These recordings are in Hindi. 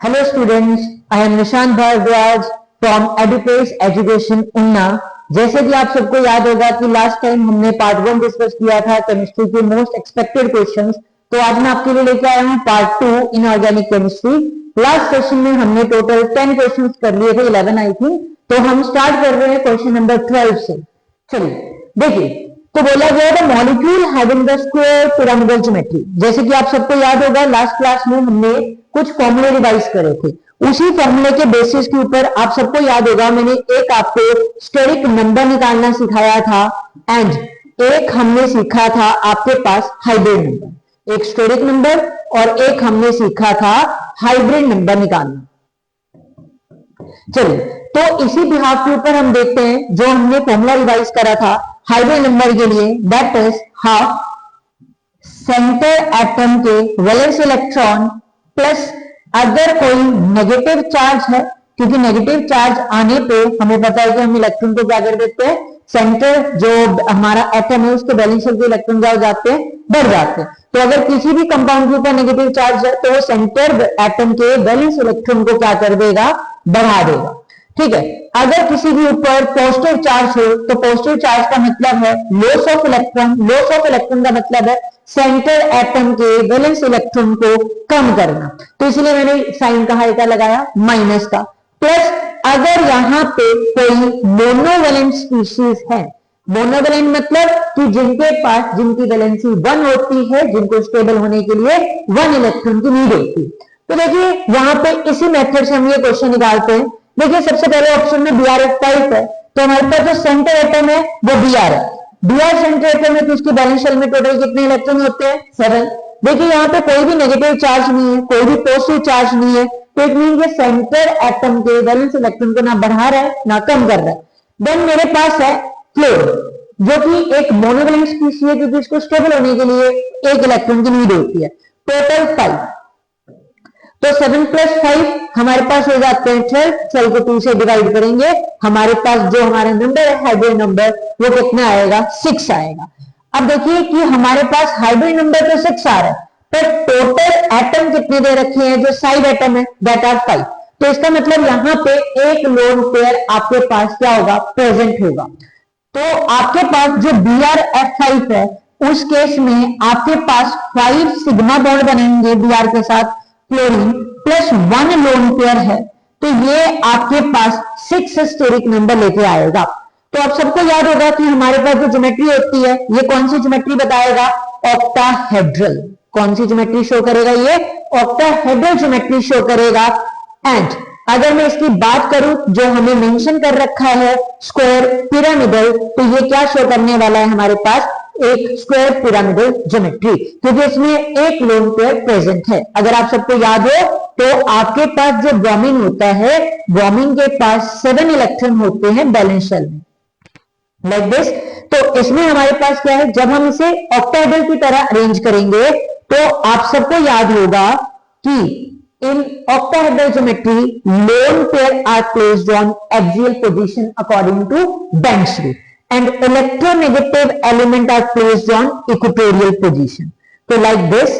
Hello students, I am Nishant Bharadwaj from EduPace Education उन्ना। जैसे कि आप सबको याद होगा कि लास्ट टाइम हमने पार्ट 1 डिस्कस किया था केमिस्ट्री के मोस्ट एक्सपेक्टेड क्वेश्चंस, तो आज मैं आपके लिए लेके आया हूँ part 2 in organic chemistry. Last session में हमने टोटल 10 क्वेश्चंस कर लिए थे, 11 आई थिंक। तो हम स्टार्ट कर रहे हैं क्वेश्चन नंबर 12 से। चलिए देखिए, तो बोला गया था molecule having the square pyramidal geometry. जैसे कि आप सबको याद होगा लास्ट क्लास में हमने कुछ फॉर्मूले रिवाइज करे थे, उसी फॉर्मूले के बेसिस के ऊपर आप सबको याद होगा मैंने एक आपको स्टेरिक नंबर निकालना सिखाया था एंड एक हमने सीखा था आपके पास हाइब्रिड नंबर। एक स्टेरिक नंबर और एक हमने सीखा था हाइब्रिड नंबर निकालना। चलिए, तो इसी बिहाफ के ऊपर हम देखते हैं जो हमने फॉर्मूला रिवाइज करा था हाइब्रिड नंबर के लिए, that is half centre atom के वैलेंस इलेक्ट्रॉन प्लस अगर कोई नेगेटिव चार्ज है, क्योंकि नेगेटिव चार्ज आने पे हमें पता है कि हम इलेक्ट्रॉन को क्या कर देते हैं, सेंटर जो हमारा एटम है उसके वैलेंस शेल के इलेक्ट्रॉन क्या हो जाते हैं, बढ़ जाते हैं। तो अगर किसी भी कंपाउंड के ऊपर नेगेटिव चार्ज है तो वो सेंटर एटम के वैलेंस इलेक्ट्रॉन को क्या कर देगा, बढ़ा देगा। ठीक है, अगर किसी के ऊपर पॉजिटिव चार्ज हो तो पॉजिटिव चार्ज का मतलब है loss of electron, loss of electron का मतलब है सेंटर एटम के वैलेंस इलेक्ट्रॉन को कम करना। तो इसलिए मैंने साइन कहा क्या लगाया, माइनस का। प्लस अगर यहां पे कोई मोनोवैलेंट स्पीशीज है, मोनोवैलेंट मतलब कि जिनके पास जिनकी वैलेंसी 1 होती है, जिनको स्टेबल होने के लिए 1 इलेक्ट्रॉन की नीड होती है। तो देखिए यहां पे इसी मेथड से हम ये क्वेश्चन निकालते हैं। देखिए सबसे पहले ऑप्शन में BRF टाइप है, तो हमारे पास जो सेंटर एटम है वो BR है। BR सेंटर एटम है तो उसकी बैलेंस शेल में टोटल कितने इलेक्ट्रॉन होते हैं, 7। देखिए यहाँ पे कोई भी नेगेटिव चार्ज नहीं है, कोई भी पॉजिटिव चार्ज नहीं है, तो इट मीन ये सेंटर एटम के वैलेंस इलेक्ट्रॉन को ना बढ़ा रहा है ना कम कर रहा है। देन मेरे पास है फ्लोरीन, जो कि एक मोनोवैलेंट स्पीशीज है, क्योंकि इसको स्टेबल होने के लिए 1 इलेक्ट्रॉन की नीड होती है। टोटल 5, तो 7 + 5 हमारे पास हो जाते हैं 12। 12 को 2 से डिवाइड करेंगे, हमारे पास जो हमारा नंबर है हाइब्रिड नंबर वो कितना आएगा, 6 आएगा। अब देखिए कि हमारे पास हाइब्रिड नंबर तो 6 आ रहा है, पर टोटल एटम कितने दे रखे हैं, जो साइड एटम है दैट आर 5। तो इसका मतलब यहां पे एक लोन पेयर आपके पास क्या होगा, प्रेजेंट होगा। तो आपके पास जो BrF5 है उस केस में आपके पास 5 सिग्मा बॉन्ड बनेंगे BR के साथ, क्लोरीन प्लस 1 लोन पेयर है, तो ये आपके पास 6 स्टेरिक नंबर लेके आएगा। तो आप सबको याद होगा कि हमारे पास जो ज्योमेट्री होती है ये कौन सी ज्योमेट्री बताएगा, ऑक्टाहेड्रल। कौन सी ज्योमेट्री शो करेगा, ये ऑक्टाहेड्रल ज्योमेट्री शो करेगा। एंड अगर मैं इसकी बात करूं जो हमें मेंशन कर रखा है स्क्वायर पिरामिडल, तो ये क्या शो करने वाला है हमारे पास, एक स्क्वायर पिरामिडल ज्योमेट्री, क्योंकि इसमें एक लोन पेयर प्रेजेंट है। अगर आप सबको याद हो तो आपके पास जो ब्रोमीन होता है, ब्रोमीन के पास 7 इलेक्ट्रॉन होते हैं बैलेंस शेल में, लाइक दिस। तो इसमें हमारे पास क्या है, जब हम इसे ऑक्टाहेड्रल की तरह अरेंज करेंगे तो आप सबको याद होगा कि in octahedral geometry lone pair are placed on axial position according to Banks rule and electronegative element are placed on equatorial position. So like this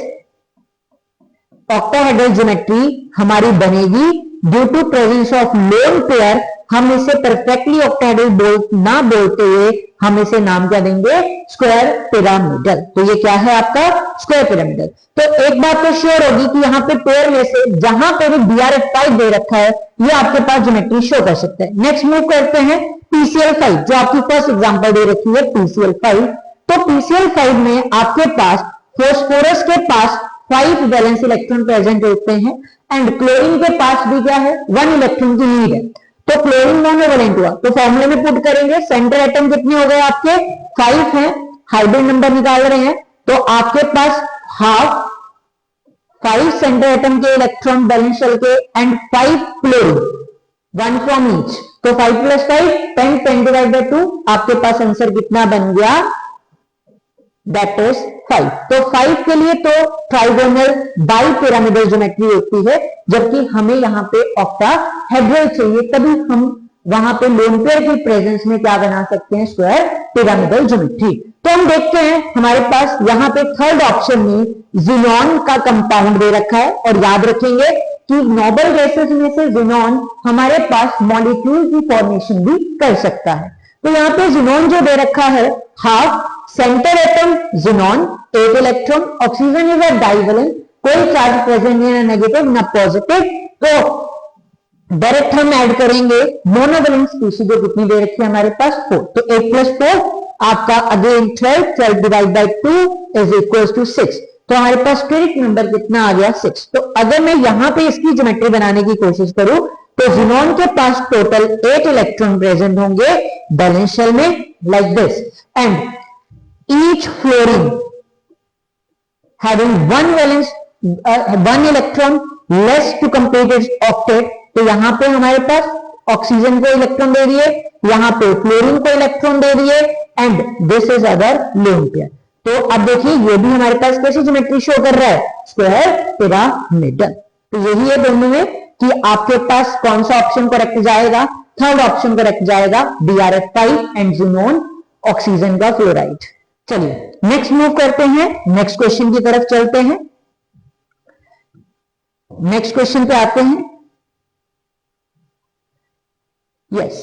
octahedral geometry हमारी बनेगी due to presence of lone pair. हम इसे परफेक्टली ऑक्टाहेड्रल ना बोलते हुए हम इसे नाम क्या देंगे, स्क्वायर पिरामिडल। तो ये क्या है आपका स्क्वायर पिरामिडल। तो एक बात तो श्योर होगी कि यहाँ पे पेयर में से जहां पे भी BrF5 दे रखा है ये आपके पास ज्योमेट्री शो कर सकता है। नेक्स्ट मूव करते हैं PCl5, जो आपकी फर्स्ट एग्जांपल दे रखी है PCl5। तो PCl5 में आपके पास फॉस्फोरस के पास 5 वैलेंस इलेक्ट्रॉन प्रेजेंट होते हैं एंड क्लोरीन के पास भी क्या है, 1 इलेक्ट्रॉन की नीड है। तो क्लोरीन मोनोवैलेंट हुआ, तो फॉर्मूले में पुट करेंगे, सेंटर एटम कितने हो गए आपके, 5 हैं, हाइब्रिड नंबर निकाल रहे हैं, तो आपके पास हाफ 5 सेंटर एटम के इलेक्ट्रॉन बैलेंस शेल के एंड 5 क्लोरीन, 1 फ्रॉम ईच। तो 5 + 5 10, 10 / 2, आपके पास आंसर कितना बन गया, दैट इज 5। तो 5 के लिए तो ट्राइगोनल बाइपिरामिडल ज्योमेट्री होती है, जबकि हमें यहाँ पे ऑक्टाहेड्रल चाहिए, तभी हम वहां पे लोन पेयर की प्रेजेंस में क्या बना सकते हैं, स्क्वायर पिरामिडल ज्योमेट्री। तो हम देखते हैं हमारे पास यहाँ पे थर्ड ऑप्शन में जिनॉन का कंपाउंड दे रखा है, और याद रखेंगे कि नोबल गैसेस में से जिनॉन हमारे पास मॉलिक्यूल की फॉर्मेशन भी कर सकता है। तो यहाँ पे जिनॉन जो दे रखा है, half centre atom xenon 8 electron, oxygen is a divalent, कोई चार्ज प्रेजेंट नहीं है, नेगेटिव ना पॉजिटिव। तो डायरेक्ट हम ऐड करेंगे मोनोवैलेंट स्पीशीज जो कितनी दे रखी है हमारे पास 4, तो 8 + 4 आपका again 12 divide by 2 is equal to 6। तो हमारे पास स्टेरिक नंबर कितना आ गया 6। तो अगर मैं यहां पे इसकी ज्योमेट्री बनाने की कोशिश करूं तो जिनॉन के पास टोटल 8 इलेक्ट्रॉन प्रेजेंट होंगे बैलेंस शेल में like this, and each fluorine having one electron less to complete its octet. तो यहां पे हमारे पास ऑक्सीजन को इलेक्ट्रॉन दे दिए, यहां पे फ्लोरीन को इलेक्ट्रॉन दे दिए, and this is other loan pair. तो अब देखिए ये भी हमारे पास कैसी ज्योमेट्री शो कर रहा है, स्क्वायर पिरामिडल। तो यही है दोनों में कि आपके पास कौन सा ऑप्शन करेक्ट जाएगा, थर्ड ऑप्शन करेक्ट जाएगा, BrF5 एंड जिनोन ऑक्सीजन का फ्लोराइड। चलिए नेक्स्ट मूव करते हैं, नेक्स्ट क्वेश्चन की तरफ चलते हैं। नेक्स्ट क्वेश्चन पे आते हैं। यस,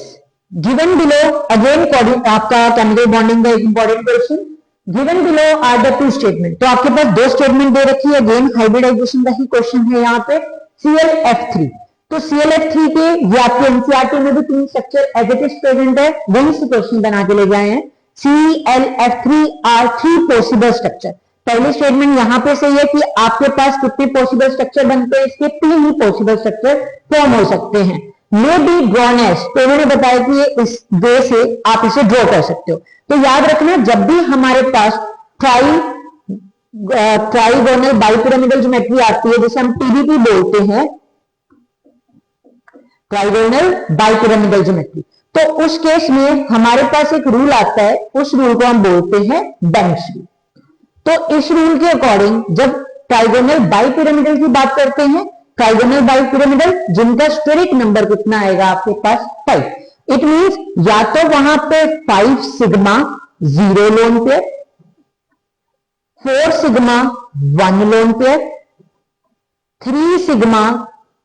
गिवन बिलो अगेन आपका केमिकल बॉन्डिंग का एक important question. Given below are the 2 statement. तो आपके पास 2 स्टेटमेंट दे रखी है, अगेन हाइब्रिडाइजेशन का ही क्वेश्चन है यहाँ पे। ClF3, तो ClF3 के ये आपके एनसीईआरटी में भी 3 structure as it is present है, वहीं से क्वेश्चन बना के ले गए हैं। ClF3 are 3 possible structure. पहली स्टेटमेंट यहां पे सही है कि आपके पास कितने पॉसिबल स्ट्रक्चर बनते हैं, इसके 3 ही पॉसिबल स्ट्रक्चर फॉर्म हो सकते हैं। मे बी ड्रॉन एज, तो उन्होंने बताया कि इस वे से आप इसे ड्रॉ कर सकते हो। तो याद रखना जब भी हमारे पास ट्राइगोनल बाइपिरामिडल ज्योमेट्री आती है, जिसे हम TBP बोलते हैं, ट्राइगोनल बाइपिरामिडल ज्योमेट्री, तो उस केस में हमारे पास एक रूल आता है, उस रूल को हम बोलते हैं बेंच रूल। तो इस रूल के अकॉर्डिंग जब ट्राइगोनल बाइपिरामिडल की बात करते हैं, ट्राइगोनल बाइपिरामिडल जिनका स्टेरिक नंबर कितना आएगा आपके पास 5, इट मींस या तो वहां पे 5 sigma 0 lone pair, 4 sigma 1 lone pair, 3 sigma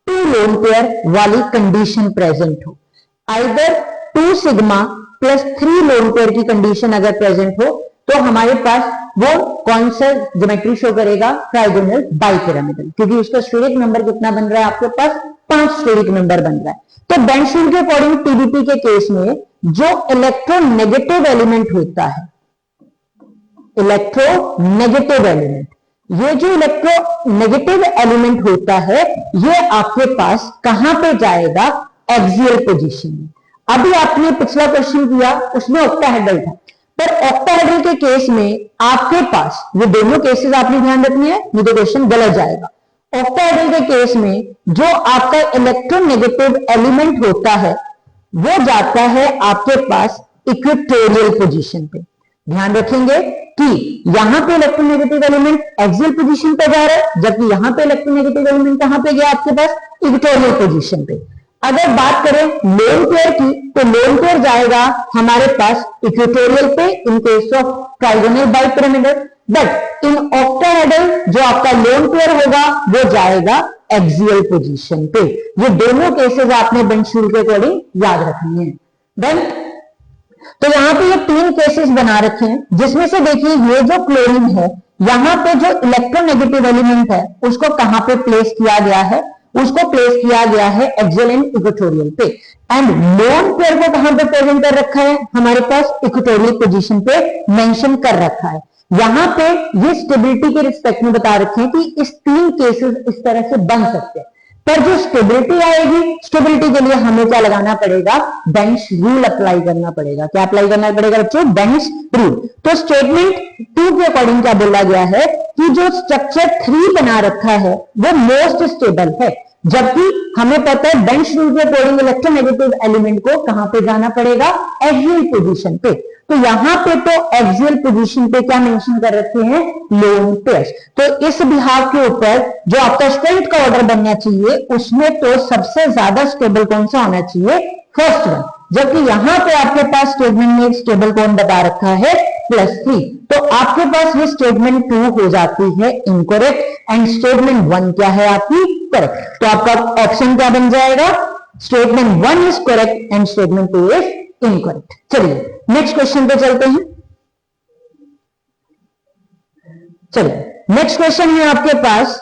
2 lone pair वाली कंडीशन प्रेजेंट हो। Either 2 sigma plus 3 lone pair की कंडीशन अगर प्रेजेंट हो तो हमारे पास वो कौन सा ज्योमेट्री शो करेगा, ट्राइगोनल बाइपिरामिडल, क्योंकि उसका स्टेरिक नंबर कितना बन रहा है आपके पास 5 स्टेरिक नंबर बन रहा है। तो बेंच रूल के अकॉर्डिंग TBP के केस में जो इलेक्ट्रोनेगेटिव एलिमेंट होता है, इलेक्ट्रोनेगेटिव एलिमेंट, ये जो इलेक्ट्रोनेगेटिव एलिमेंट होता है ये आपके पास कहां पे जाएगा, एक्सियल पोजीशन में। अभी आपने पिछला क्वेश्चन किया उसमें ऑक्टाहेड्रल था, पर ऑक्टाहेड्रल के केस में आपके पास ये दोनों केसेस आपने ध्यान रखनी है, नहीं तो क्वेश्चन गलत जाएगा। ऑक्टाहेड्रल के केस में जो आपका इलेक्ट्रोनेगेटिव एलिमेंट होता है वो जाता है आपके पास इक्वेटोरियल पोजीशन पे। ध्यान रखेंगे कि यहां पे इलेक्ट्रोनेगेटिव एलिमेंट एक्सियल पोजीशन पे जा रहा है, जबकि यहां पे इलेक्ट्रोनेगेटिव एलिमेंट कहां पे गया आपके पास, इक्वेटोरियल पोजीशन पे। अगर बात करें लोन पेयर की, तो लोन पेयर जाएगा हमारे पास इक्वेटोरियल पे in case of trigonal bipyramidal, but in octahedral जो आपका लोन पेयर होगा वो जाएगा एक्सियल पोजीशन पे। ये दोनों केसेस आपने बेंच रूल के अकॉर्डिंग याद रखनी है। देन तो यहां पे ये 3 केसेस बना रखे हैं, जिसमें से देखिए ये जो क्लोरीन है, यहां पे जो इलेक्ट्रोनेगेटिव एलिमेंट है उसको कहां पे प्लेस किया गया है, उसको प्लेस किया गया है एक्सियल एंड इक्वेटोरियल पे। एंड लोन पेयर को कहां पे प्रेजेंट कर रखा है, हमारे पास इक्वेटोरियल पोजीशन पे मेंशन कर रखा है। यहां पे ये स्टेबिलिटी के रिस्पेक्ट में बता रखे हैं कि इस 3 केसेस इस तरह से बन सकते हैं, पर जो स्टेबिलिटी आएगी, स्टेबिलिटी के लिए हमें क्या लगाना पड़ेगा, बेंच रूल अप्लाई करना पड़ेगा। क्या अप्लाई करना पड़ेगा बच्चों, बेंच रूल। तो स्टेटमेंट 2 के अकॉर्डिंग क्या बोला गया है कि जो स्ट्रक्चर 3 बना रखा है वो मोस्ट स्टेबल है, जबकि हमें पता है बेंच रूल के अकॉर्डिंग इलेक्ट्रोनेगेटिव एलिमेंट को कहां पे जाना पड़ेगा, एक्सियल पोजीशन पे। तो यहां पे तो एक्सियल पोजीशन पे क्या मेंशन कर रखे हैं, लोन पेयर्स। तो इस बिहाव के ऊपर जो आपका स्ट्रेंथ का ऑर्डर बनना चाहिए उसमें तो सबसे ज्यादा स्टेबल कौन सा होना चाहिए, फर्स्ट वन, जबकि यहां पे आपके पास स्टेटमेंट में स्टेबल कौन बता रखा है, +3। तो आपके पास ये स्टेटमेंट 2 हो जाती है इनकरेक्ट, एंड स्टेटमेंट 1 क्या है आपकी करेक्ट। तो आपका ऑप्शन क्या बन जाएगा? Statement 1 is correct and statement 2 is incorrect. चलिए नेक्स्ट क्वेश्चन पे चलते हैं। चलिए नेक्स्ट क्वेश्चन है आपके पास,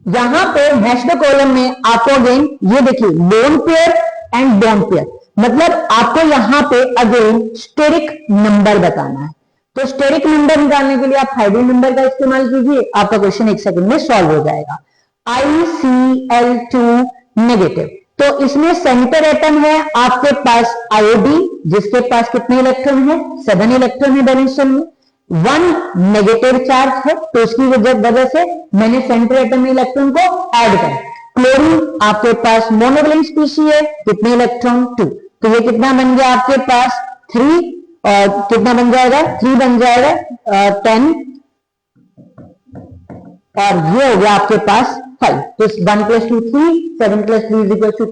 यहां पे नेक्स्ट कॉलम में आपको अगेन ये देखिए loan pair and bond pair, मतलब आपको यहां पे अगेन स्टेरिक नंबर बताना है। तो स्टेरिक नंबर निकालने के लिए आप हाइड्रोजन नंबर का इस्तेमाल कीजिए, आपका क्वेश्चन 1 सेकंड में सॉल्व हो जाएगा। ICl2 नेगेटिव, तो इसमें सेंटर एटम है आपके पास आयोडीन, जिसके पास कितने इलेक्ट्रॉन है? 7 इलेक्ट्रॉन है बैलेंस में। 1 नेगेटिव चार्ज है, तो उसकी वजह से मैंने सेंटर एटम में इलेक्ट्रॉन को ऐड करा। क्लोरीन आपके पास मोनोवैलेंट स्पीशीज है, कितने इलेक्ट्रॉन? 2, तो ये कितना बन गया आपके पास? 3, और कितना बन जाएगा? 3 बन जाएगा 10, और ये हो गया आपके पास 5। तो 1 + 2 3, 7 + 3 =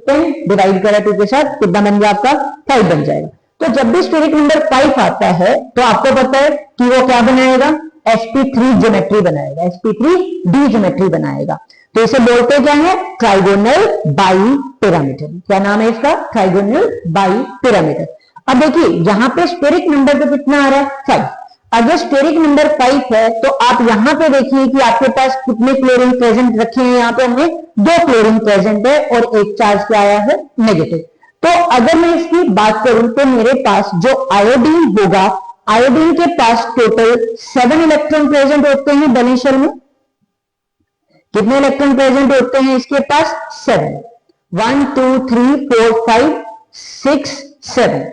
10, डिवाइड करा 2 के साथ, कितना बन गया आपका? 5 बन जाएगा। तो जब भी स्टेरिक नंबर 5 आता है तो आपको पता है कि वो क्या बनाएगा? sp3 ज्योमेट्री बनाएगा, sp3d ज्योमेट्री बनाएगा। तो इसे बोलते क्या है? Trigonal bi pyramidal. क्या नाम है इसका? Trigonal bi pyramidal. अब देखिए यहां पे स्टेरिक नंबर तो कितना आ रहा है? 5। अगर स्टेरिक नंबर 5 है तो आप यहां पे देखिए कि आपके पास कितने क्लोरीन प्रेजेंट रखे हैं। यहां पे हमने 2 क्लोरीन प्रेजेंट है और एक चार्ज क्या आया है? नेगेटिव। तो अगर मैं इसकी बात करूं तो मेरे पास जो आयोडीन होगा, आयोडीन के पास टोटल 7 इलेक्ट्रॉन प्रेजेंट होते हैं बैलेंस शेल में। कितने इलेक्ट्रॉन प्रेजेंट होते हैं इसके पास? 7। 1 2 3 4 5 6 7,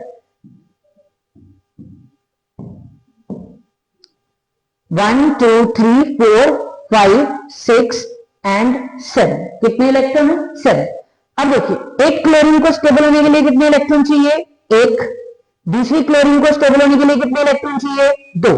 1 2 3 4 5 6 एंड 7, कितने इलेक्ट्रॉन है? 7। अब देखिए एक क्लोरीन को स्टेबल होने के लिए कितने इलेक्ट्रॉन चाहिए? 1। दूसरी क्लोरीन को स्टेबल होने के लिए कितने इलेक्ट्रॉन चाहिए? 2।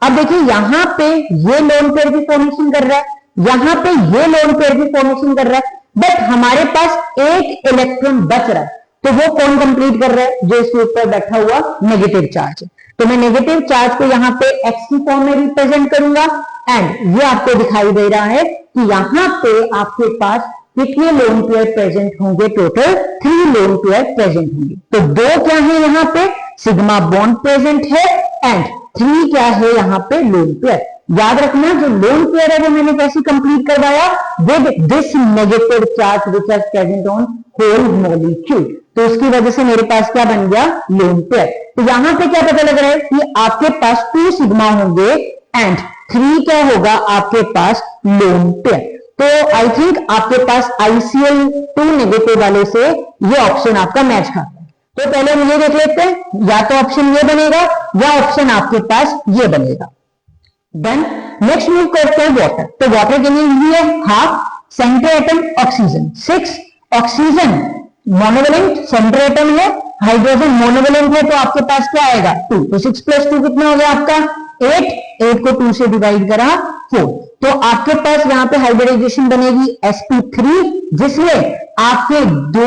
अब देखिए यहां पे ये लोन पेयर की फॉर्मेशन कर रहा है, यहां पे ये लोन पेयर की फॉर्मेशन कर रहा है, बट हमारे पास एक इलेक्ट्रॉन बच रहा है। तो वो कौन कंप्लीट कर रहा है? जो इसके ऊपर बैठा हुआ नेगेटिव चार्ज है। तो मैं नेगेटिव चार्ज को यहां पे x की फॉर्म में रिप्रेजेंट करूंगा, एंड ये आपको दिखाई दे रहा है कि यहां पे आपके पास कितने लोन पेयर प्रेजेंट होंगे? टोटल 3 लोन पेयर प्रेजेंट होंगे। तो 2 क्या है यहां पे? सिग्मा बॉन्ड प्रेजेंट है, एंड 3 क्या है यहां पे? Lone pair. याद रखना जो लोन पेयर है वो मैंने कैसे कंप्लीट करवाया? With this negative charge which are present on whole molecule. तो उसकी वजह से मेरे पास क्या बन गया? Lone pair. तो यहां पे क्या पता लग रहा है कि आपके पास 2 सिग्मा होंगे एंड 3 क्या होगा आपके पास? Loan pair. तो आई थिंक आपके पास ICl2 नेगेटिव वाले से ये ऑप्शन आपका मैच खाता है। तो पहले हम ये देख लेते हैं, या तो ऑप्शन ये बनेगा या ऑप्शन आपके पास ये बनेगा। देन नेक्स्ट मूव करते हैं वाटर। तो वाटर के लिए ये है half, centre atom oxygen 6, oxygen monovalent, centre atom है, हाइड्रोजन मोनोवेलेंट है, तो आपके पास क्या आएगा? 2। तो 6 + 2 कितना हो गया आपका? 8। 8 को 2 से डिवाइड करा 4। तो आपके पास यहां पे हाइब्रिडाइजेशन बनेगी sp3, जिसमें आपके 2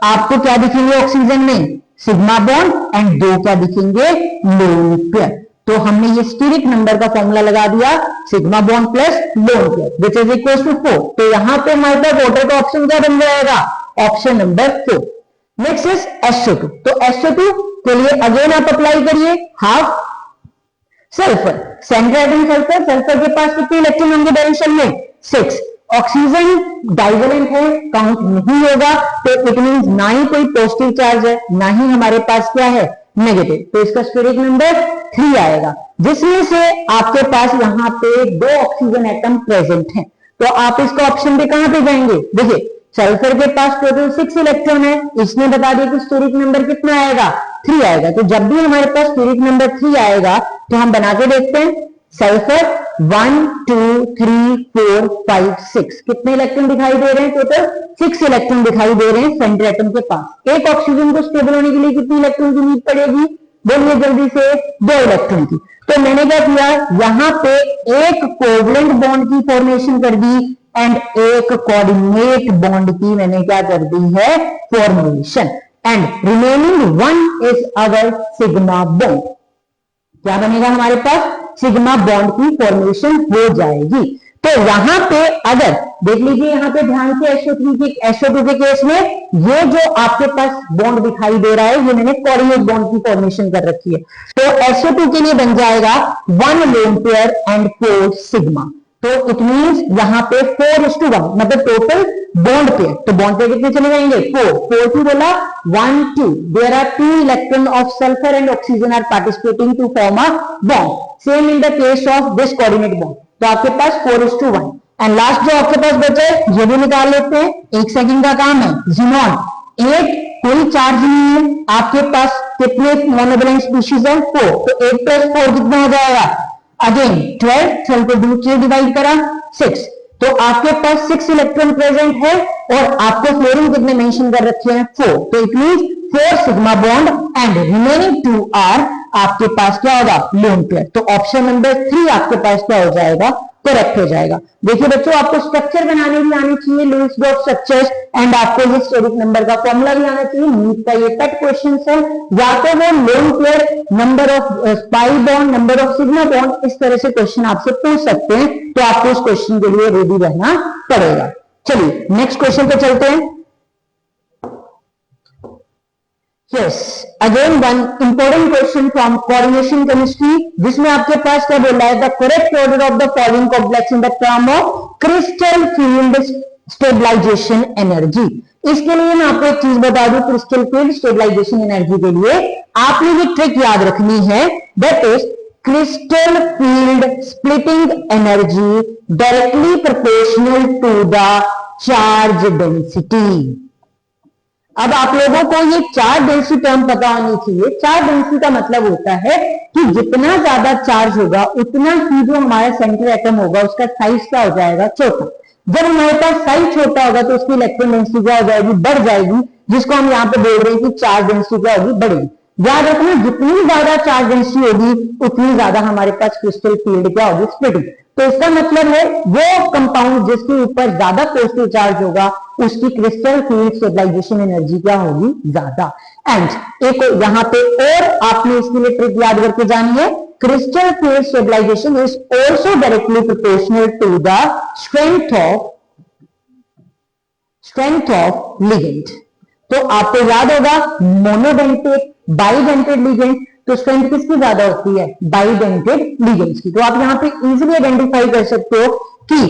आपको क्या दिखेंगे ऑक्सीजन में? सिग्मा बॉन्ड, एंड 2 क्या दिखेंगे? Lone pair. तो हमने ये स्टीरिक नंबर का फॉर्मूला लगा दिया, sigma bond plus lone pair which is equal to 4। तो यहां पे हमारे पास वाटर का ऑप्शन क्या बन जाएगा? Option number 4। Next is SO2। तो SO2 के लिए अगेन आप अप्लाई करिए half, sulphur, centre atom sulphur, sulphur के पास कितने इलेक्ट्रॉन होंगे बैलेंस में? 6। ऑक्सीजन डाइवेलेंट है, काउंट नहीं होगा, तो इट मींस ना ही कोई पॉजिटिव चार्ज है ना ही हमारे पास क्या है? नेगेटिव। तो इसका स्टेरिक नंबर 3 आएगा, जिसमें से आपके पास यहां पे 2 ऑक्सीजन एटम प्रेजेंट हैं। तो आप इसका ऑप्शन पे कहां पे जाएंगे? देखिए सल्फर के पास टोटल 6 इलेक्ट्रॉन है, इसने बता दिया कि स्टेरिक नंबर कितना आएगा? 3 आएगा। तो जब भी हमारे पास स्टेरिक नंबर 3 आएगा तो हम बना के देखते हैं। सल्फर 1 2 3 4 5 6, कितने इलेक्ट्रॉन दिखाई दे रहे हैं? टोटल 6 इलेक्ट्रॉन दिखाई दे रहे हैं सेंटर एटम के पास। एक ऑक्सीजन को स्टेबल होने के लिए कितनी इलेक्ट्रॉन की नीड पड़ेगी? बोलिए जल्दी से? 2 इलेक्ट्रॉन की। तो मैंने क्या किया, यहां पे एक कोवलेंट बॉन्ड की फॉर्मेशन कर दी एंड एक कोऑर्डिनेट बॉन्ड की मैंने क्या कर दी है? Formation. And remaining 1 is our sigma bond. क्या बनेगा हमारे पास? सिग्मा बॉन्ड की फॉर्मेशन हो जाएगी। तो यहां पे अगर देख लीजिए यहाँ पे ध्यान से SO2 के केस में ये जो आपके पास बॉन्ड दिखाई दे रहा है ये मैंने कोऑर्डिनेट बॉन्ड की फॉर्मेशन कर रखी है। तो SO2 के लिए बन जाएगा 1 लोन पेयर एंड 4 सिग्मा। तो इट मींस यहाँ पे 4:1 मतलब टोटल बॉन्ड पेयर। तो बॉन्ड पेयर कितने चले जाएंगे 4 2 बोला 1 2। There are 2 electron of sulphur and oxygen are participating to form a bond. Same in the case of this coordinate bond. तो आपके पास 4:1 एंड लास्ट जो आपके पास बचे ये भी निकाल लेते हैं। 1 सेकंड का काम है। ज़ीनॉन एक कोई चार्ज नहीं है, आपके पास कितने मोनोवैलेंट स्पीशीज है 4। तो 8 + 4 कितना हो जाएगा अगेन 12 को 2 से डिवाइड करा 6। तो आपके पास 6 इलेक्ट्रॉन प्रेजेंट है और आपको फ्लोरीन कितने मेंशन कर रखे हैं 4। तो it means 4 sigma bond and remaining 2 are आपके पास क्या होगा लोन पेयर। तो ऑप्शन नंबर 3 आपके पास क्या हो जाएगा करेक्ट हो जाएगा। देखिए बच्चों आपको स्ट्रक्चर बनाने भी आनी चाहिए लुईस डॉट स्ट्रक्चर्स एंड आपको ये स्टेरिक नंबर का फॉर्मूला भी आना चाहिए। नीट का ये पेट क्वेश्चन है। या तो वो lone pair number of pi bond number of sigma bond इस तरह से क्वेश्चन आपसे पूछ सकते हैं। तो आपको उस क्वेश्चन के लिए रेडी रहना पड़ेगा। चलिए नेक्स्ट क्वेश्चन पे चलते हैं। Yes, again one important question from coordination chemistry जिसमें आपके पास क्या बोला है the correct order of the following complex in the term of crystal field stabilization energy। इसके लिए मैं आपको एक चीज बता दूं क्रिस्टल फील्ड स्टेबलाइजेशन एनर्जी के लिए आपने ये ट्रिक याद रखनी है that is crystal field splitting energy directly proportional to the charge density। अब आप लोगों को ये चार्ज डेंसिटी टर्म पता होनी चाहिए। चार्ज डेंसिटी का मतलब होता है कि जितना ज्यादा चार्ज होगा उतना ही जो हमारा सेंटर एटम होगा उसका साइज क्या हो जाएगा छोटा। जब हमारे पास साइज छोटा होगा तो उसकी इलेक्ट्रॉन डेंसिटी क्या हो जाएगी बढ़ जाएगी, जिसको हम यहाँ पे बोल रहे हैं कि चार्ज डेंसिटी क्या होगी बढ़ेगी। याद रखना जितनी ज्यादा चार्ज डेंसिटी होगी उतनी ज्यादा हमारे पास क्रिस्टल फील्ड क्या होगी स्प्लिटिंग। तो इसका मतलब है वो कंपाउंड जिसके ऊपर ज्यादा पॉजिटिव चार्ज होगा उसकी क्रिस्टल फील्ड स्टेबलाइजेशन एनर्जी क्या होगी ज्यादा। एंड एक यहां पे और आपने इसके लिए ट्रिक याद करके जानी है crystal field stabilisation is also directly proportional to the strength of ligand. तो आपको याद होगा मोनोडेंटेड बाइडेंटेड लिगेंड तो स्ट्रेंथ किसकी ज्यादा होती है बाइडेंटेड लिगेंड्स की। तो आप यहां पे इजीली आइडेंटिफाई कर सकते हो कि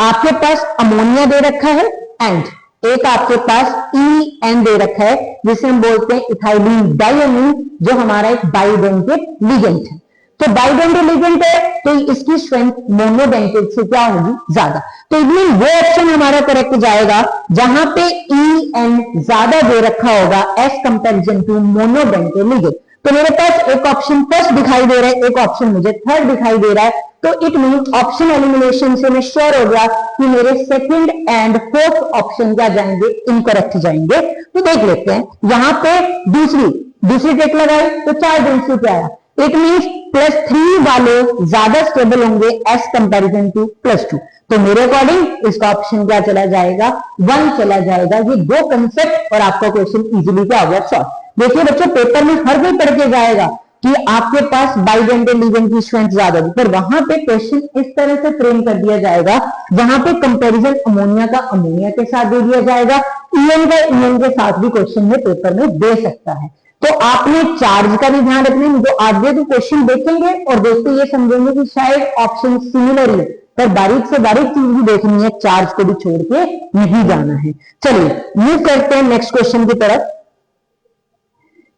आपके पास अमोनिया दे रखा है एंड एक आपके पास EN दे रखा है जिसे हम बोलते हैं इथाइलिन डाइअमीन जो हमारा एक बाइडेंटेड लिगेंड है। तो बाइडेंटेड लिगेंड है तो इसकी स्ट्रेंथ मोनोडेंटेड से क्या होगी ज्यादा। तो इसलिए वो ऑप्शन हमारा करेक्ट जाएगा जहां पे EN ज्यादा दे रखा होगा as comparison to monodentate ligand. तो मेरे पास एक ऑप्शन फर्स्ट दिखाई दे रहा है एक ऑप्शन मुझे थर्ड दिखाई दे रहा है। तो इट मीन ऑप्शन एलिमिनेशन से मैं श्योर हो गया कि मेरे सेकंड एंड फोर्थ ऑप्शन क्या जाएंगे इनकरेक्ट जाएंगे। तो देख लेते हैं यहां पे दूसरी ट्रिक लगाई तो चार्ज डेंसिटी आया। इट मींस +3 वाले ज्यादा स्टेबल होंगे एज कंपैरिजन टू +2। तो मेरे अकॉर्डिंग इसका ऑप्शन क्या चला जाएगा 1 चला जाएगा। ये दो कंसेप्ट और आपका क्वेश्चन इजीली क्या हो गया सॉल्व। देखिए बच्चों पेपर में हर कोई पढ़ के जाएगा कि आपके पास बाइडेंटेड लिगेंड की स्ट्रेंथ ज्यादा होगी, पर वहां पे क्वेश्चन इस तरह से फ्रेम कर दिया जाएगा जहां पे कंपैरिजन अमोनिया का अमोनिया के साथ दे दिया जाएगा, EN का EN के साथ भी क्वेश्चन में पेपर में दे सकता है। तो आपने चार्ज का भी ध्यान रखना है। जो आगे तो क्वेश्चन देखेंगे और दोस्तों ये समझेंगे कि शायद ऑप्शन सिमिलर ही है, पर बारीक से बारीक चीज भी देखनी है, चार्ज को भी छोड़ के नहीं जाना है। चलिए मूव करते हैं नेक्स्ट क्वेश्चन की तरफ।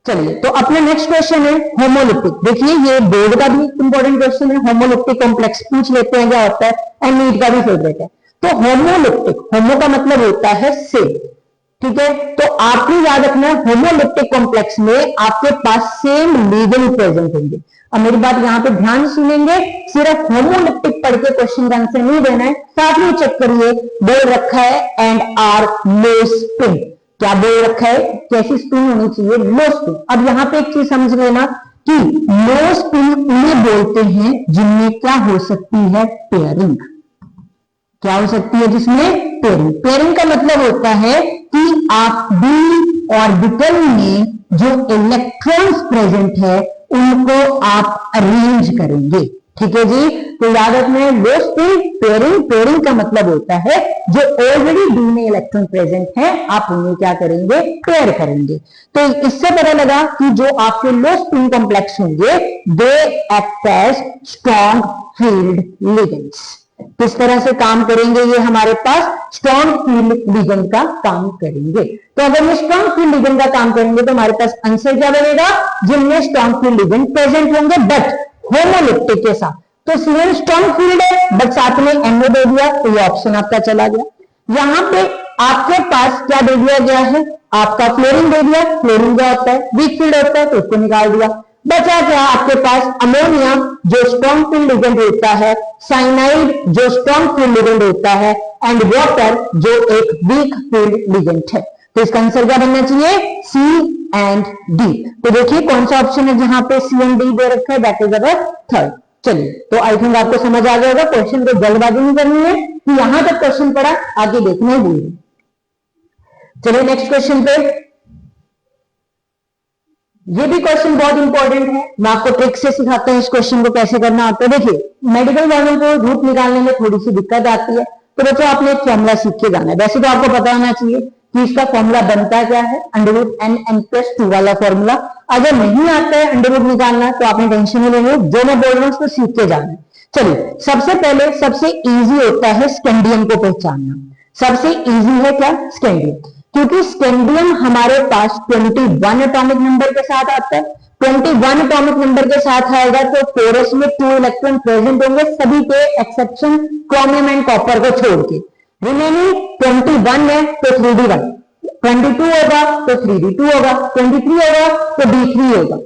चलिए तो अपना नेक्स्ट क्वेश्चन है होमोलिप्टिक। देखिए ये बोर्ड का भी इंपॉर्टेंट क्वेश्चन है। होमोलिप्टिक कॉम्प्लेक्स पूछ लेते हैं क्या होता है एंड नीट का भी फेवरेट है। तो होमोलिप्टिक होमो का मतलब होता है सेम, ठीक है। तो आपने याद रखना है होमोलिप्टिक कॉम्प्लेक्स में आपके पास सेम लिगेंड प्रेजेंट होंगे। अब मेरी बात यहां पे ध्यान सुनेंगे, सिर्फ होमोलिप्टिक पढ़ के क्वेश्चन का आंसर नहीं देना है, साथ में चेक करिए बोल रखा है एंड आर लो स्पिन। क्या बोल रखा है कैसी स्पिन होनी चाहिए लो स्पिन। अब यहां पे एक चीज समझ लेना कि लो स्पिन उन्हें बोलते हैं जिनमें क्या हो सकती है पेयरिंग। क्या हो सकती है जिसमें पेयरिंग। पेयरिंग का मतलब होता है कि आप d ऑर्बिटल में जो इलेक्ट्रॉन्स प्रेजेंट है उनको आप अरेंज करेंगे। ठीक है जी। तो याद रखना है लो स्पिन पेयरिंग, पेयरिंग का मतलब होता है जो ऑलरेडी डी में इलेक्ट्रॉन प्रेजेंट है आप उन्हें क्या करेंगे, पेयर करेंगे। तो इससे पता लगा कि जो आपके लो स्पिन कॉम्प्लेक्स होंगे they act as strong field ligands. किस तरह से काम करेंगे ये हमारे पास स्ट्रॉन्ग फील्ड लिगेंड का काम करेंगे। तो अगर ये स्ट्रॉन्ग फील्ड लिगेंड का काम करेंगे तो हमारे पास आंसर क्या बनेगा, जिनमें स्ट्रॉन्ग फील्ड लिगेंड प्रेजेंट होंगे बट होमोलिप्टिक के साथ। तो सीएन स्ट्रॉन्ग फील्ड है बट साथ में एनओ दे दिया, तो ये ऑप्शन आपका चला गया। यहां पे आपके पास क्या दे दिया गया है, आपका फ्लोरीन दे दिया, फ्लोरीन क्या होता है, वीक फील्ड होता है, तो उसको निकाल दिया। बचा क्या आपके पास, अमोनिया जो स्ट्रॉन्ग फील्ड लिगेंड होता है, साइनाइड जो स्ट्रॉन्ग फील्ड लिगेंड होता है, एंड वाटर जो एक वीक फील्ड लिगेंड है। तो इसका आंसर क्या बनना चाहिए, सी एंड डी। तो देखिए कौन सा ऑप्शन है जहां पे सी एंड डी दे रखा है, दैट इज अवर थर्ड। चलिए तो आई थिंक आपको समझ आ जाएगा, क्वेश्चन को जल्दबाजी नहीं करनी है कि यहां तक क्वेश्चन पड़ा आगे देखना ही। चलिए नेक्स्ट क्वेश्चन पे, ये भी क्वेश्चन बहुत इंपॉर्टेंट है, मैं आपको ट्रिक से सिखाता हूं इस क्वेश्चन को कैसे करना आता है। देखिए मेडिकल वालों को रूट निकालने में थोड़ी सी दिक्कत आती है, तो बच्चों आपने एक फॉर्मूला सीख के जाना है। वैसे तो आपको पता होना चाहिए कि इसका फॉर्मूला बनता क्या है, √n+2 वाला फॉर्मूला। अगर नहीं आता है अंडर रूट निकालना तो आपने टेंशन नहीं लेनी, जो मैं बोल रहा हूं उसको सीख के जाना है। चलिए सबसे पहले सबसे इजी होता है स्कैंडियम को पहचानना। सबसे इजी है क्या, स्कैंडियम, क्योंकि स्कैंडियम हमारे पास 21 एटॉमिक नंबर के साथ आता है। 21 एटॉमिक नंबर के साथ आएगा तो कोरस में 2 इलेक्ट्रॉन प्रेजेंट होंगे सभी के एक्सेप्शन क्रोमियम एंड कॉपर को छोड़ के। रिमेनिंग 21 है तो 3d1, 22 होगा तो 3d2 होगा, 23 होगा तो d3 होगा।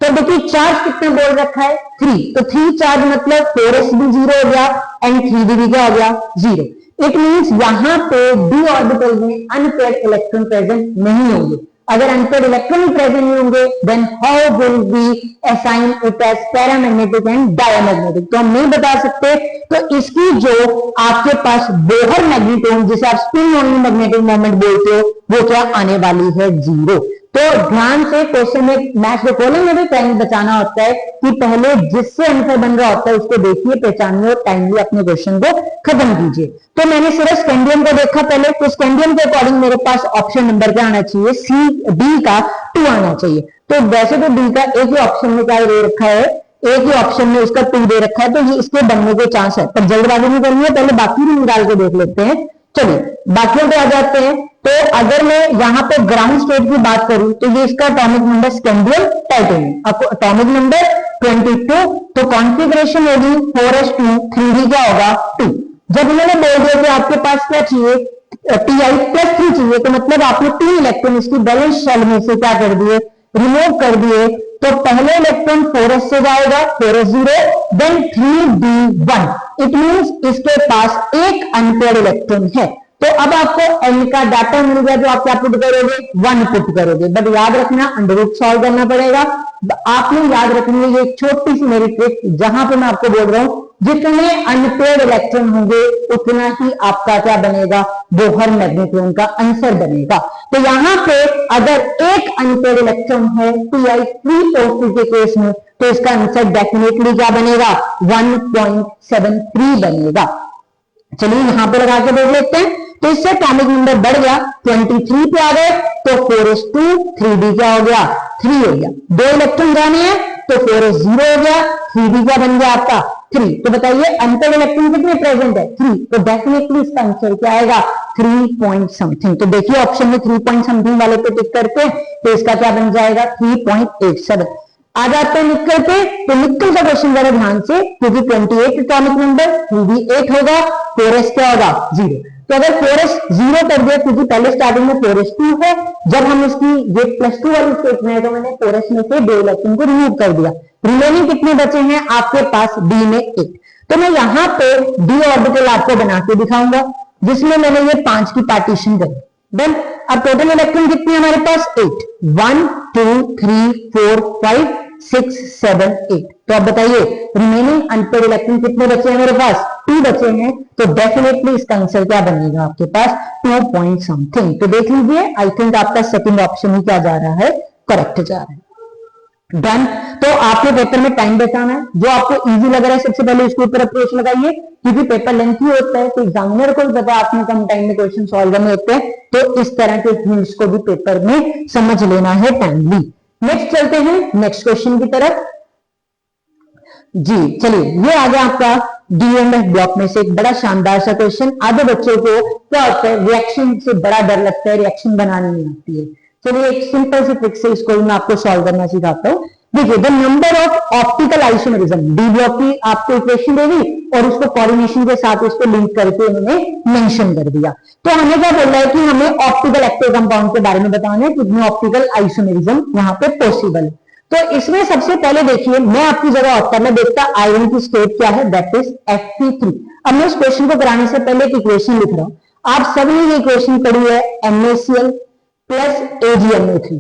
तो देखिए चार्ज कितना बोल रखा है, 3, तो 3 चार्ज मतलब 4s भी 0 हो गया एंड 3d भी क्या हो गया, 0। इट मींस यहां पे डी ऑर्बिटल में अनपेयर्ड इलेक्ट्रॉन प्रेजेंट नहीं होंगे। अगर अनपेयर्ड इलेक्ट्रॉन प्रेजेंट नहीं होंगे then how will we assign it as paramagnetic and diamagnetic, तो हम नहीं बता सकते। तो इसकी जो आपके पास बोहर मैग्नेटोन जिसे आप स्पिन ओनली मैग्नेटिक मोमेंट बोलते हो वो क्या आने वाली है, 0। तो ध्यान से क्वेश्चन में मैथ के कॉलम में भी टाइम बचाना होता है कि पहले जिससे आंसर बन रहा होता है उसको देखिए, पहचानिए और टाइमली अपने क्वेश्चन को खत्म कीजिए। तो मैंने सिर्फ स्कैंडियम को देखा पहले, तो स्कैंडियम के अकॉर्डिंग मेरे पास ऑप्शन नंबर क्या आना चाहिए, सी डी का 2 आना चाहिए। तो वैसे तो डी का एक ही ऑप्शन में क्या दे रखा है, एक ही ऑप्शन में उसका 2 दे रखा है, तो ये इसके बनने के चांस है, पर जल्दबाजी नहीं करनी है, पहले बाकी भी निकाल के देख लेते हैं। चलिए बाकियों पे आ जाते हैं। तो अगर मैं यहाँ पे ग्राउंड स्टेट की बात करूं तो ये इसका atomic number scandium titanium atomic number 22, तो कॉन्फ़िगरेशन होगी 4s2, 3d क्या होगा 2। जब इन्होंने बोल दिया कि आपके पास क्या चाहिए, Ti+3 चाहिए, तो मतलब आपने 3 इलेक्ट्रॉन इसकी बैलेंस शेल में से क्या कर दिए, रिमूव कर दिए। तो पहले इलेक्ट्रॉन 4s से जाएगा, 4s 0, then 3d1। It means इसके पास एक अनपेयर्ड इलेक्ट्रॉन है। तो अब आपको n का डाटा मिल गया, जो आप क्या पुट करोगे, 1 पुट करोगे। बट याद रखना अंडर रूट सॉल्व करना पड़ेगा। आपने याद रखनी है ये छोटी सी मेरी ट्रिक, जहां पे मैं आपको बोल रहा हूं जितने अनपेयर्ड इलेक्ट्रॉन होंगे उतना ही आपका क्या बनेगा, बोहर मैग्नेट्रॉन का आंसर बनेगा। तो यहां पे अगर एक अनपेयर्ड इलेक्ट्रॉन है Ti3O3 के केस में, तो इसका आंसर डेफिनेटली क्या बनेगा, 1.73 बनेगा। चलिए यहां पे लगा के देख लेते हैं। तो इससे एटॉमिक नंबर बढ़ गया, 23 पे आ गए, तो 4s2, 3d क्या हो गया, 3 हो गया। 2 इलेक्ट्रॉन जाने हैं तो 4s 0 हो गया, 3d क्या बन गया आपका 3। तो बताइए अनपेयर्ड इलेक्ट्रॉन कितने प्रेजेंट है, 3। तो डेफिनेटली इसका आंसर क्या आएगा, 3 पॉइंट समथिंग। तो देखिए ऑप्शन में 3 पॉइंट समथिंग वाले पे टिक करके, तो इसका क्या बन जाएगा 3.87। आ जाते हैं निकल पे। तो निकल का क्वेश्चन जरा ध्यान से, क्योंकि 28 एटॉमिक नंबर, 3d 8 होगा, 4s क्या होगा 0। तो अगर 4s 0 कर दिया, क्योंकि पहले स्टार्टिंग में 4s 2 है, जब हम इसकी ये +2 वाली स्टेट में है तो मैंने 4s में से 2 इलेक्ट्रॉन को रिमूव कर दिया। रिमेनिंग कितने बचे हैं आपके पास, d में 1। तो मैं यहां पे d ऑर्बिटल आपको बना के दिखाऊंगा, जिसमें मैंने ये 5 की पार्टीशन करी। देन अब टोटल इलेक्ट्रॉन कितने हमारे पास, 8, 1 2 3 4 5 6 7 8। तो अब बताइए रिमेनिंग अनपेयर्ड इलेक्ट्रॉन कितने बचे हैं मेरे पास, 2 बचे हैं। तो डेफिनेटली इसका आंसर क्या बनेगा आपके पास, 2 पॉइंट समथिंग। तो देख लीजिए आई थिंक आपका सेकंड ऑप्शन ही क्या जा रहा है, करेक्ट जा रहा है। डन। तो आपके पेपर में टाइम बचाना है, जो आपको इजी लग रहा है सबसे पहले उसके ऊपर अप्रोच लगाइए, क्योंकि पेपर लेंथी होता है तो एग्जामिनर को भी पता है आपने कम टाइम में क्वेश्चन सॉल्व करने होते हैं, तो इस तरह के हिंट्स को भी पेपर में समझ लेना है टाइमली। नेक्स्ट चलते हैं नेक्स्ट क्वेश्चन की तरफ। जी चलिए, ये आ गया आपका डी एंड एफ ब्लॉक में से एक बड़ा शानदार सा क्वेश्चन। आधे बच्चों को क्या होता है, रिएक्शन से बड़ा डर लगता है, रिएक्शन बनानी नहीं आती है। चलिए एक सिंपल सी ट्रिक से इसको मैं आपको सॉल्व करना सिखाता हूँ। देखिए, the number of optical isomerism, D block की आपको इक्वेशन देगी और उसको कोऑर्डिनेशन के साथ उसको लिंक करके उन्होंने मेंशन कर दिया। तो हमें क्या बोल रहा है कि हमें ऑप्टिकल एक्टिव कंपाउंड के बारे में बताना है, कितने ऑप्टिकल आइसोमेरिज्म यहाँ पे पॉसिबल है। तो इसमें सबसे पहले देखिए, मैं आपकी जगह होता, मैं देखता आयरन की स्टेट क्या है, दैट इज Fe3। अब मैं इस क्वेश्चन को कराने से पहले एक इक्वेशन लिख रहा हूं। आप सभी ने इक्वेशन पढ़ी है, NaCl प्लस AgNO3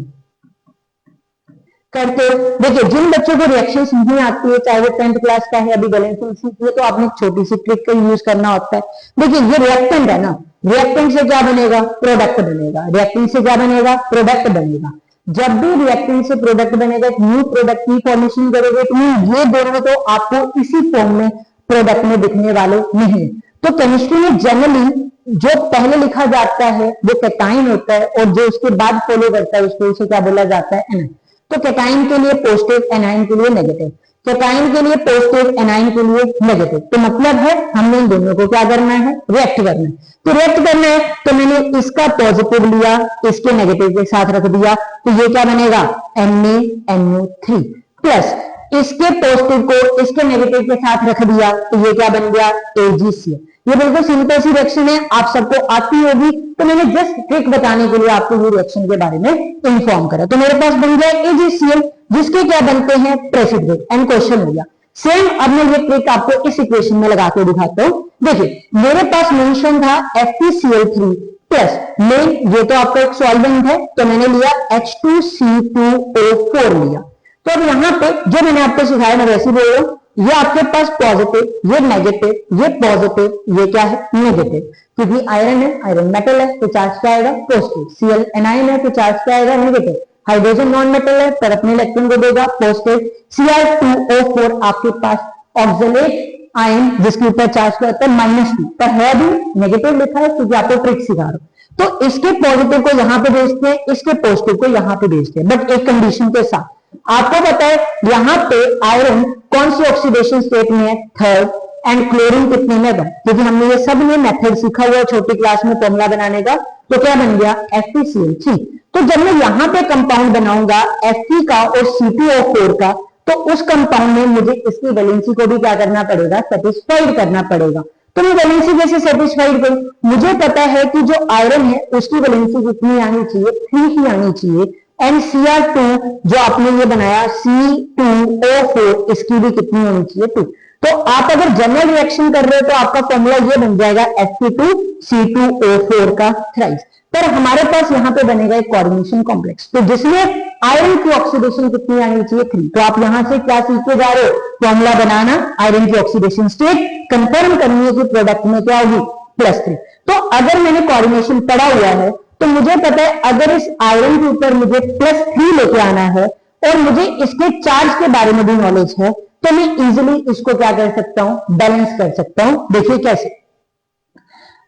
करते। देखिए, जिन बच्चों को रिएक्शन नहीं आती है, चाहे वो 10th क्लास का है, अभी बैलेंसिंग सीखी है, तो आपने एक छोटी सी ट्रिक का यूज करना होता है। देखिए, ये रिएक्टेंट है ना, रिएक्टेंट से क्या बनेगा, प्रोडक्ट बनेगा। रिएक्टेंट से क्या बनेगा, प्रोडक्ट बनेगा। जब भी रिएक्टेंट से प्रोडक्ट बनेगा, न्यू प्रोडक्ट की फॉर्मेशन करोगे, तो ये दोनों तो आपको इसी फॉर्म में प्रोडक्ट में दिखने वाले नहीं। तो केमिस्ट्री में जनरली जो पहले लिखा जाता है वो कैटाइन होता है, और जो उसके बाद फॉलो करता है उसको उसे क्या बोला जाता है, एनाइन। तो कैटाइन के लिए पॉजिटिव, एनाइन के लिए नेगेटिव। कैटाइन के लिए पॉजिटिव, एनाइन के लिए नेगेटिव। तो मतलब है हमने इन दोनों को क्या करना है, रिएक्ट करना है। तो रिएक्ट करना है तो मैंने इसका पॉजिटिव लिया, इसके नेगेटिव के साथ रख दिया, तो ये क्या बनेगा, NaNO3 प्लस इसके पॉजिटिव को इसके नेगेटिव के साथ रख दिया, तो ये क्या बन गया, AgCl। ये बिल्कुल सिंपल सी रिएक्शन है, आप सबको आती होगी, तो मैंने जस्ट ट्रिक बताने के लिए आपको ये रिएक्शन के बारे में इन्फॉर्म करा। तो मेरे पास बन गया AgCl, जिसके क्या बनते हैं, प्रेसिपिटेट, एंड क्वेश्चन हो गया। सेम अब मैं ये ट्रिक आपको इस इक्वेशन में लगा के दिखाता हूं। देखिए, मेरे पास मेंशन था FeCl3 प्लस मेन, ये तो आपका एक सॉल्वेंट है, तो मैंने लिया H2C2O4 लिया। तो अब यहाँ पे जो मैंने आपको सिखाया, मैं वैसे बोल रहा हूं, ये आपके पास पॉजिटिव, ये नेगेटिव, ये पॉजिटिव, ये क्या है, नेगेटिव। क्योंकि आयरन है, आयरन मेटल है, तो चार्ज क्या आएगा, पॉजिटिव। Cl एनाइन है, तो चार्ज क्या आएगा, नेगेटिव। हाइड्रोजन नॉन मेटल है, पर अपने इलेक्ट्रॉन को देगा पॉजिटिव। Cr2O4 आपके पास ऑक्सलेट आयन, जिसके ऊपर चार्ज क्या होता है, -2, पर है भी नेगेटिव लिखा है क्योंकि आपको ट्रिक सिखा रहा हूं। तो इसके पॉजिटिव को यहां पे भेजते हैं, इसके पॉजिटिव को यहां पे भेजते हैं, बट एक कंडीशन के साथ। आपको पता है यहां पे आयरन कौन सी ऑक्सीडेशन स्टेट में है, थर्ड, एंड क्लोरीन कितने में बन, क्योंकि हमने ये सब ने मेथड सीखा हुआ छोटी क्लास में फॉर्मूला बनाने का। तो क्या बन गया, FeCl3। तो जब मैं यहां पे कंपाउंड बनाऊंगा Fe का और C2O4 का, तो उस कंपाउंड में मुझे इसकी वैलेंसी को भी क्या करना पड़ेगा, सेटिस्फाइड करना पड़ेगा। तो मैं वैलेंसी कैसे सेटिस्फाइड करूं, मुझे पता है कि जो आयरन है उसकी वैलेंसी कितनी आनी चाहिए, 3 ही आनी चाहिए। एंड Cr2 जो आपने ये बनाया C2O4, इसकी भी कितनी होनी चाहिए, 2। तो आप अगर जनरल रिएक्शन कर रहे हो तो आपका फॉर्मूला ये बन जाएगा Fe2C2O4 का थ्राइस। पर हमारे पास यहाँ पे बनेगा एक कोऑर्डिनेशन कॉम्प्लेक्स, तो जिसमें आयरन की ऑक्सीडेशन कितनी आनी चाहिए, 3। तो आप यहां से क्या सीख के जा रहे हो, फॉर्मूला बनाना, आयरन की ऑक्सीडेशन स्टेट कंफर्म करनी है कि प्रोडक्ट में क्या होगी, +3। तो अगर मैंने कोऑर्डिनेशन पढ़ा हुआ है तो मुझे पता है अगर इस आयरन के ऊपर मुझे +3 लेके आना है और मुझे इसके चार्ज के बारे में भी नॉलेज है, तो मैं इजीली इसको क्या कर सकता हूं, बैलेंस कर सकता हूं। देखिए कैसे,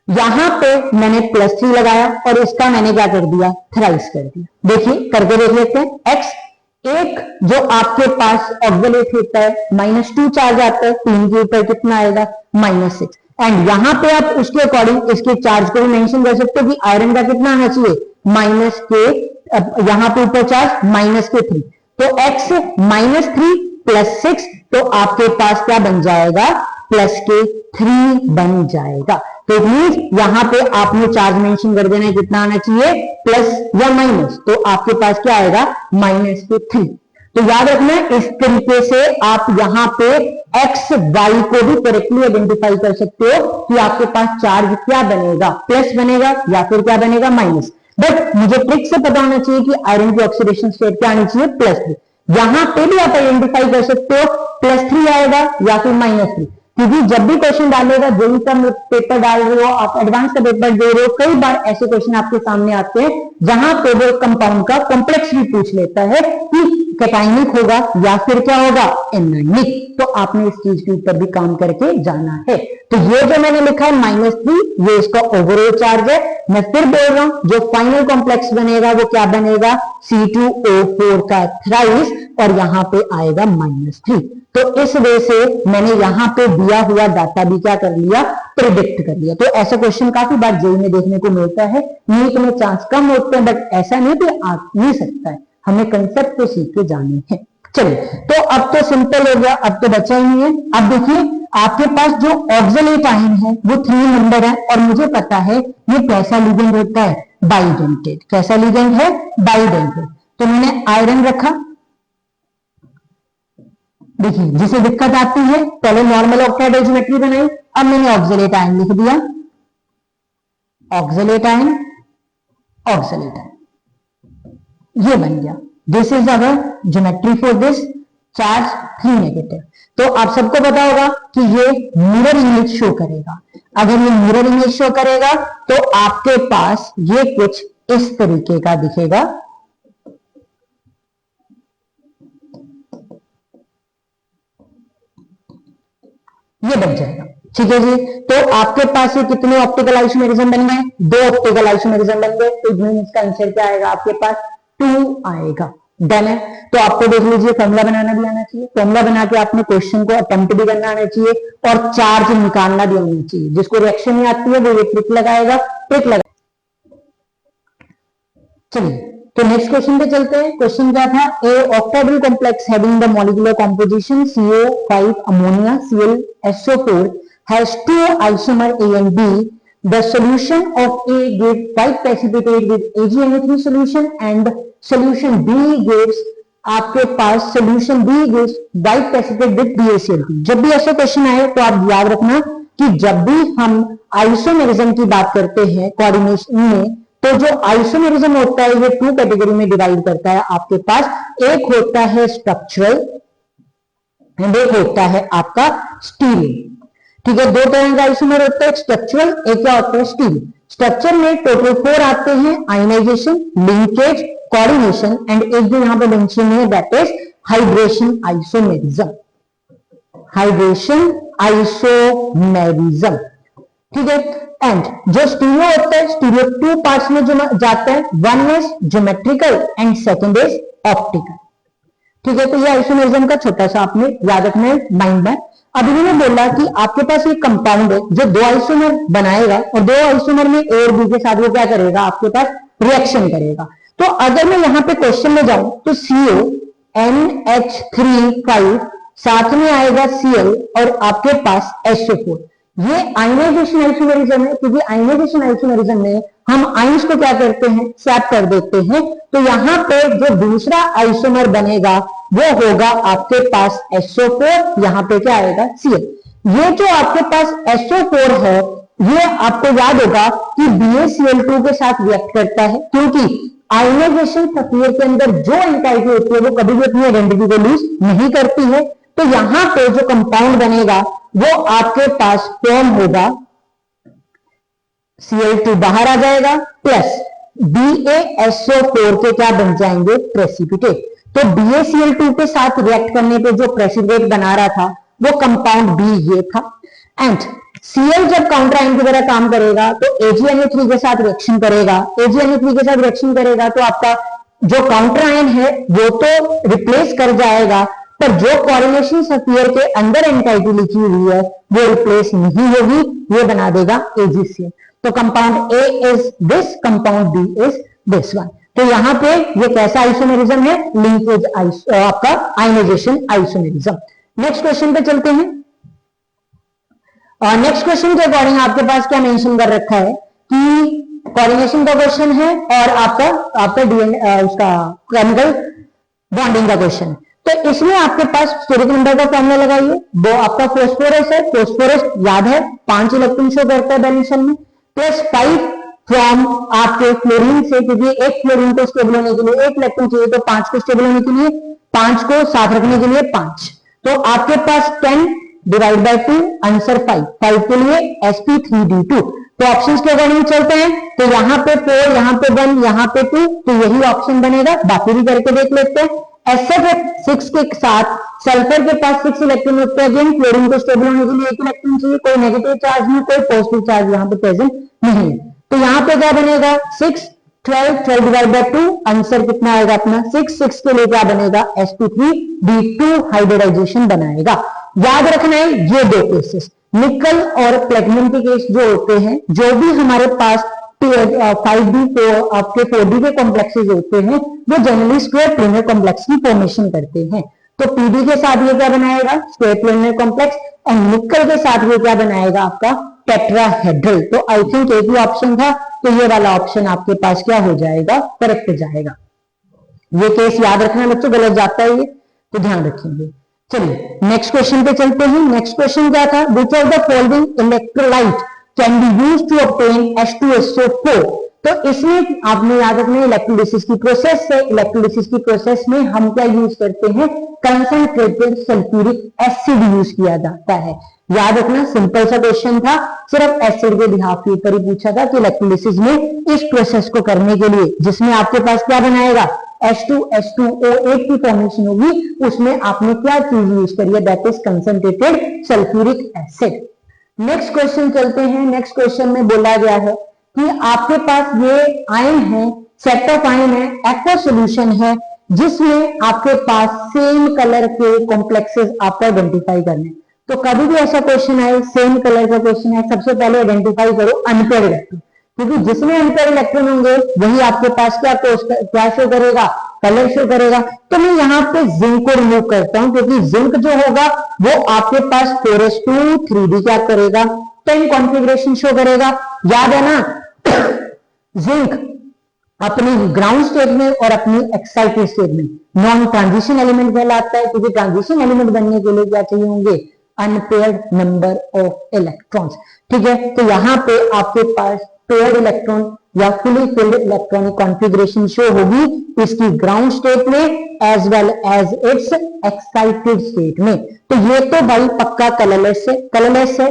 यहां पे मैंने +3 लगाया और इसका मैंने क्या कर दिया, थ्राइस कर दिया। देखिए करके देख लेते हैं। x एक जो आपके पास ऑक्सलेट होता है, -2 चार्ज आता है, 3 के ऊपर कितना आएगा, -6। एंड यहां पे आप उसके अकॉर्डिंग इसके चार्ज को भी मेंशन कर सकते हो कि आयरन का कितना आना चाहिए, -के, यहां पे ऊपर चार्ज -3। तो x -3 + 6, तो आपके पास क्या बन जाएगा, +3 बन जाएगा। तो इट मींस यहां पे आपने चार्ज मेंशन कर देना है, कितना आना चाहिए, प्लस या माइनस, तो आपके पास क्या आएगा, -3। तो याद रखना, इस तरीके से आप यहां पे एक्स वाई को भी करेक्टली आइडेंटिफाई कर सकते हो कि आपके पास चार्ज क्या बनेगा, प्लस बनेगा या फिर क्या बनेगा, माइनस। बट मुझे ट्रिक से पता होना चाहिए कि आयरन की ऑक्सीडेशन स्टेट क्या आनी चाहिए, +3। यहां पे भी आप आइडेंटिफाई कर सकते हो +3 आएगा या फिर -3, क्योंकि जब भी क्वेश्चन डालेगा, जेई का पेपर डाल रहे हो आप, एडवांस का पेपर दे रहे हो, कई बार ऐसे क्वेश्चन आपके सामने आते हैं जहां पे वो कंपाउंड का कॉम्प्लेक्स भी पूछ लेता है कि कैटाइनिक होगा या फिर क्या होगा, एनायनिक। तो आपने इस चीज के ऊपर भी काम करके जाना है। तो ये जो मैंने लिखा है -3, ये इसका ओवरऑल चार्ज है। मैं फिर बोल रहा हूं, जो फाइनल कॉम्प्लेक्स बनेगा वो क्या बनेगा, C2O4 का थ्राइस, और यहां पे आएगा -3। तो इस वे से मैंने यहां पे दिया हुआ डाटा भी क्या कर लिया, प्रिडिक्ट कर लिया। तो ऐसा क्वेश्चन काफी बार जेई में देखने को मिलता है। नीट में चांस कम होते हैं, बट ऐसा नहीं कि आ नहीं सकता है, हमें कंसेप्ट को सीख के जाने हैं। चलिए, तो अब तो सिंपल हो गया, अब तो बचा ही नहीं है। अब देखिए, आपके पास जो ऑक्सलेट आयन है वो 3 नंबर है, और मुझे पता है ये कैसा लिगेंड होता है, बाइडेंटेड। कैसा लिगेंड है, बाइडेंटेड। तो मैंने आयरन रखा। देखिए, जिसे दिक्कत आती है, पहले नॉर्मल ऑक्टाइड ज्योमेट्री बनाई, अब मैंने ऑक्सलेट आयन लिख दिया, ऑक्सलेट आयन, ऑक्सलेट आयन, ये बन गया। This is our geometry for this charge 3 negative. तो आप सबको पता होगा कि ये मिरर इमेज शो करेगा। अगर ये मिरर इमेज शो करेगा तो आपके पास ये कुछ इस तरीके का दिखेगा। ये बन जाएगा, ठीक है जी। तो आपके पास ये कितने ऑप्टिकल आइसोमेरिज्म बन गए, 2 ऑप्टिकल आइसोमेरिज्म बन गए। तो इसका आंसर क्या आएगा, आपके पास 2 आएगा। डन है। तो आपको देख लीजिए, फॉर्मूला बनाना भी आना चाहिए, फॉर्मूला बना के आपने क्वेश्चन को अटेम्प्ट भी करना आना चाहिए, और चार्ज निकालना भी आना चाहिए। जिसको रिएक्शन नहीं आती है वो ये ट्रिक लगाएगा, ट्रिक लगा। चलिए, तो नेक्स्ट क्वेश्चन पे चलते हैं। क्वेश्चन क्या था, a octahedral complex having the molecular composition CO5 ammonia ClSO4 has 2 isomer A and B. The solution of A gives white precipitate with AgNO3 solution and solution B gives आपके पास solution B gives white precipitate with BaCl2। जब भी ऐसा क्वेश्चन आए तो आप याद रखना कि जब भी हम आइसोमेरिज्म की बात करते हैं कोऑर्डिनेशन में, तो जो आइसोमेरिज्म होता है ये 2 कैटेगरी में डिवाइड करता है। आपके पास एक होता है स्ट्रक्चरल एंड एक होता है आपका स्टीरियो। ठीक है, 2 तरह का आइसोमर होता है, स्ट्रक्चरल, एक क्या होता है स्टीरियो। स्ट्रक्चर में टोटल 4 आते हैं, आयनाइजेशन, लिंकेज, कोऑर्डिनेशन, एंड एक जो यहां पे मेंशन है that is hydration isomerism. Hydration isomerism, ठीक है। एंड जो स्टीरियो होता है, स्टीरियो 2 पार्ट्स में जो जाता है, one is geometrical and second is optical. ठीक है, तो ये आइसोमेरिज्म का छोटा सा आपने याद रखना है माइंड में। अब इन्होंने बोला कि आपके पास एक कंपाउंड है जो 2 आइसोमर बनाएगा, और 2 आइसोमर में ए और बी के साथ वो क्या करेगा, आपके पास रिएक्शन करेगा। तो अगर मैं यहां पे क्वेश्चन में जाऊं तो CONH3 साथ में आएगा Cl और आपके पास SO4। ये आयनाइजेशन आइसोमेरिज्म है, क्योंकि आयनाइजेशन आइसोमेरिज्म में हम आयंस को क्या करते हैं, स्वैप कर देते हैं। तो यहां पे जो दूसरा आइसोमर बनेगा वो होगा आपके पास SO4, यहां पे क्या आएगा Cl। ये जो आपके पास SO4 है, ये आपको याद होगा कि BaCl2 के साथ रिएक्ट करता है, क्योंकि आयनाइजेशन प्रक्रिया के अंदर जो एंटाइटी होती है वो कभी भी अपनी आइडेंटिटी को लूज नहीं करती है। तो यहां पे जो कंपाउंड बनेगा वो आपके पास फॉर्म होगा, Cl2 बाहर आ जाएगा, प्लस BaSO4 के क्या बन जाएंगे, प्रेसिपिटेट। तो BaCl2 के साथ रिएक्ट करने पे जो प्रेसिपिटेट बना रहा था वो कंपाउंड B ये था। एंड Cl जब काउंटर आयन की तरह काम करेगा तो AgNO3 के साथ रिएक्शन करेगा, AgNO3 के साथ रिएक्शन करेगा तो आपका जो काउंटर आयन है वो तो रिप्लेस कर जाएगा, पर जो कोऑर्डिनेशन स्फीयर के अंदर एंटाइटी लिखी हुई है वो रिप्लेस नहीं होगी, ये बना देगा AgCl। तो compound A is this, compound B is this one. तो यहां पे ये कैसा आइसोमेरिज्म है, लिंकेज आपका आयनाइजेशन आइसोमेरिज्म। नेक्स्ट क्वेश्चन पे चलते हैं। और नेक्स्ट क्वेश्चन के अकॉर्डिंग आपके पास क्या मेंशन कर रखा है कि कोऑर्डिनेशन का क्वेश्चन है और आपका उसका केमिकल बॉन्डिंग का क्वेश्चन। तो इसमें आपके पास स्टेरिक नंबर का फॉर्मूला लगाइए। वो आपका फास्फोरस है, फास्फोरस याद है 5 इलेक्ट्रॉन शो करता है बैलेंस शेल में, प्लस 5 फ्रॉम आपके फ्लोरीन से, क्योंकि एक फ्लोरीन को स्टेबल होने के लिए 1 इलेक्ट्रॉन चाहिए, तो 5 को स्टेबल होने के लिए 5 को साथ रखने के लिए 5। तो आपके पास 10 डिवाइड बाय 2, आंसर 5, 5 के लिए sp3d2। तो ऑप्शंस के अकॉर्डिंग चलते हैं, तो यहाँ पे 4, यहाँ पे 1, यहाँ पे 2, तो यही ऑप्शन बनेगा। बाकी भी करके देख लेते हैं। SF6 के साथ सल्फर के पास 6 इलेक्ट्रॉन होते हैं। अगेन क्लोरीन को स्टेबल होने के लिए 1 इलेक्ट्रॉन चाहिए, कोई नेगेटिव चार्ज नहीं, कोई पॉजिटिव चार्ज यहाँ पे प्रेजेंट नहीं है। तो यहाँ पे क्या बनेगा 6, 12, 12 डिवाइड बाय 2, आंसर कितना आएगा अपना 6, 6 के लिए क्या बनेगा sp3d2 हाइब्रिडाइजेशन बनाएगा। याद रखना है ये दो केसेस, निकल और प्लेटिनम के केस जो होते हैं, जो भी हमारे पास 5d को आपके 4d के कॉम्प्लेक्सेस होते हैं, वो जनरली स्क्वायर प्लेनर कॉम्प्लेक्स की फॉर्मेशन करते हैं। तो pd के साथ ये क्या बनाएगा स्क्वायर प्लेनर कॉम्प्लेक्स, और निकल के साथ ये क्या बनाएगा आपका टेट्राहेड्रल। तो आई थिंक एक ही ऑप्शन था, तो ये वाला ऑप्शन आपके पास क्या हो जाएगा, करेक्ट जाएगा। ये केस याद रखना बच्चों, गलत जाता है ये, तो ध्यान रखेंगे। चलिए नेक्स्ट क्वेश्चन पे चलते हैं। नेक्स्ट क्वेश्चन क्या था, which of the following electrolyte can be used to obtain H2SO4। तो इसमें आपने याद रखना है इलेक्ट्रोलिसिस की प्रोसेस है। इलेक्ट्रोलिसिस की प्रोसेस में हम क्या यूज करते हैं, कंसंट्रेटेड सल्फ्यूरिक एसिड यूज किया जाता है। याद रखना सिंपल सा क्वेश्चन था, सिर्फ एसिड के बिहाफ के ऊपर ही पूछा था कि इलेक्ट्रोलिसिस में इस प्रोसेस को करने के लिए जिसमें आपके पास क्या बनाएगा H2SO8 की फॉर्मेशन होगी, उसमें आपने क्या चीज यूज करी है, that is concentrated sulphuric acid. Next question चलते हैं। नेक्स्ट क्वेश्चन में बोला गया है कि आपके पास ये आयन है, सेट ऑफ आयन है, एक्वा सॉल्यूशन है, जिसमें आपके पास सेम कलर के कॉम्प्लेक्सेस आपको आइडेंटिफाई करने। तो कभी भी ऐसा क्वेश्चन आए, सेम कलर का क्वेश्चन है, सबसे पहले आइडेंटिफाई करो अनपेयर्ड इलेक्ट्रॉन, क्योंकि जिसमें अनपेयर्ड इलेक्ट्रॉन होंगे वही आपके पास क्या शो करेगा, कलर शो करेगा। तो मैं यहाँ पे जिंक को रिमूव करता हूं, क्योंकि जिंक जो होगा वो आपके पास 4s2 3d क्या करेगा, 10 कॉन्फ़िगरेशन शो करेगा। याद है ना जिंक अपनी ग्राउंड स्टेट में और अपनी एक्साइटेड स्टेट में नॉन ट्रांजिशन एलिमेंट कहलाता है, क्योंकि ट्रांजिशन एलिमेंट बनने के लिए क्या चाहिए होंगे, अनपेयर्ड नंबर ऑफ इलेक्ट्रॉन्स। ठीक है, तो यहां पे आपके पास पेयर्ड इलेक्ट्रॉन या fully filled electronic configuration show होगी इसकी ग्राउंड स्टेट में as well as its excited state में। तो ये तो भाई पक्का कलरलेस है,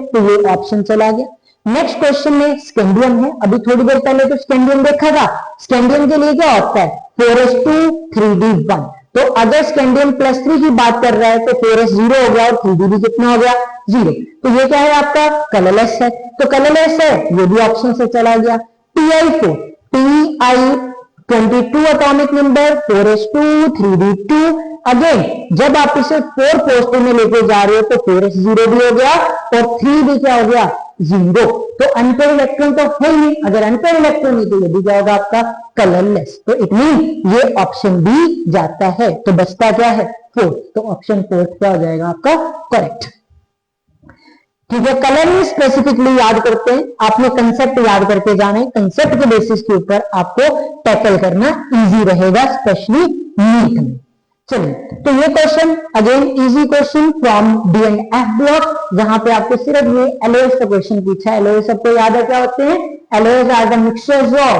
तो ये ऑप्शन चला गया। नेक्स्ट क्वेश्चन में स्कैंडियम है, अभी थोड़ी देर पहले तो स्कैंडियम देखा था। स्कैंडियम के लिए क्या होता है 4s2 3d1। तो अगर स्कैंडियम +3 की बात कर रहा है तो 4s 0 हो गया और 3d भी कितना हो गया 0। तो ये क्या है आपका कलरलेस है, तो कलरलेस है ये भी ऑप्शन से चला गया। Ti4 Ti22 atomic number 4s2 3d2। Again जब आप इसे 4 पॉजिटिव में लेके जा रहे हो तो 4s 0 भी हो गया और 3 भी क्या हो गया 0। तो अनपेयर्ड इलेक्ट्रॉन तो है ही, अगर अनपेयर्ड इलेक्ट्रॉन नहीं तो ये भी क्या होगा आपका कलरलेस। तो इट मीन ये ऑप्शन बी जाता है, तो बचता क्या है 4। तो ऑप्शन 4 क्या हो जाएगा आपका करेक्ट। ठीक है, कलरिंग स्पेसिफिकली याद करते हैं, आपने कंसेप्ट याद करके जाना है, कंसेप्ट के बेसिस के ऊपर आपको टैकल करना इजी रहेगा, स्पेशली नीट में। चलिए, तो ये question again easy question from DNF block, जहां पे आपको सिर्फ ये एलोएस का क्वेश्चन पूछा है। एलोएस सबको याद है क्या होते हैं, alloys are the mixtures of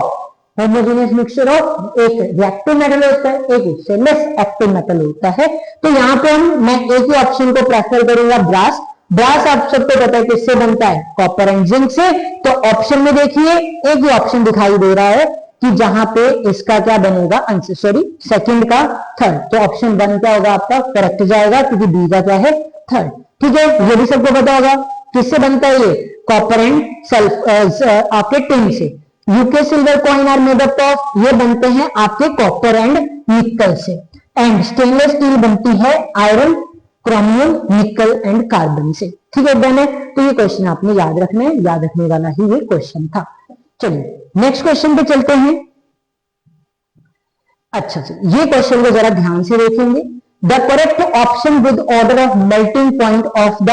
homogeneous mixture of, एक रिएक्टिव मेटल होता है, एक उससे लेस एक्टिव मेटल होता है। तो यहाँ पे मैं एक ही ऑप्शन को प्रेफर करूंगा, ब्रास। ब्रास आप सबको पता है किससे बनता है, कॉपर एंड जिंक से। तो ऑप्शन में देखिए एक ही ऑप्शन दिखाई दे रहा है कि जहां पे इसका क्या बनेगा आंसर, सॉरी सेकंड का थर्ड। तो ऑप्शन 1 क्या होगा आपका करेक्ट जाएगा, क्योंकि बी का क्या है थर्ड। ठीक है, ये भी सबको पता होगा किससे बनता है ये, कॉपर एंड आपके टिन से। UK silver coin are made up of, ये बनते हैं आपके कॉपर एंड निकल से। एंड स्टेनलेस स्टील बनती है आयरन, क्रोमियम, निकल एंड कार्बन से। ठीक है बने, तो ये क्वेश्चन आपने याद रखना है, याद रखने वाला ही ये क्वेश्चन था। चलिए नेक्स्ट क्वेश्चन पे चलते हैं। अच्छा ये क्वेश्चन को जरा ध्यान से देखेंगे। The correct option with order of melting point of the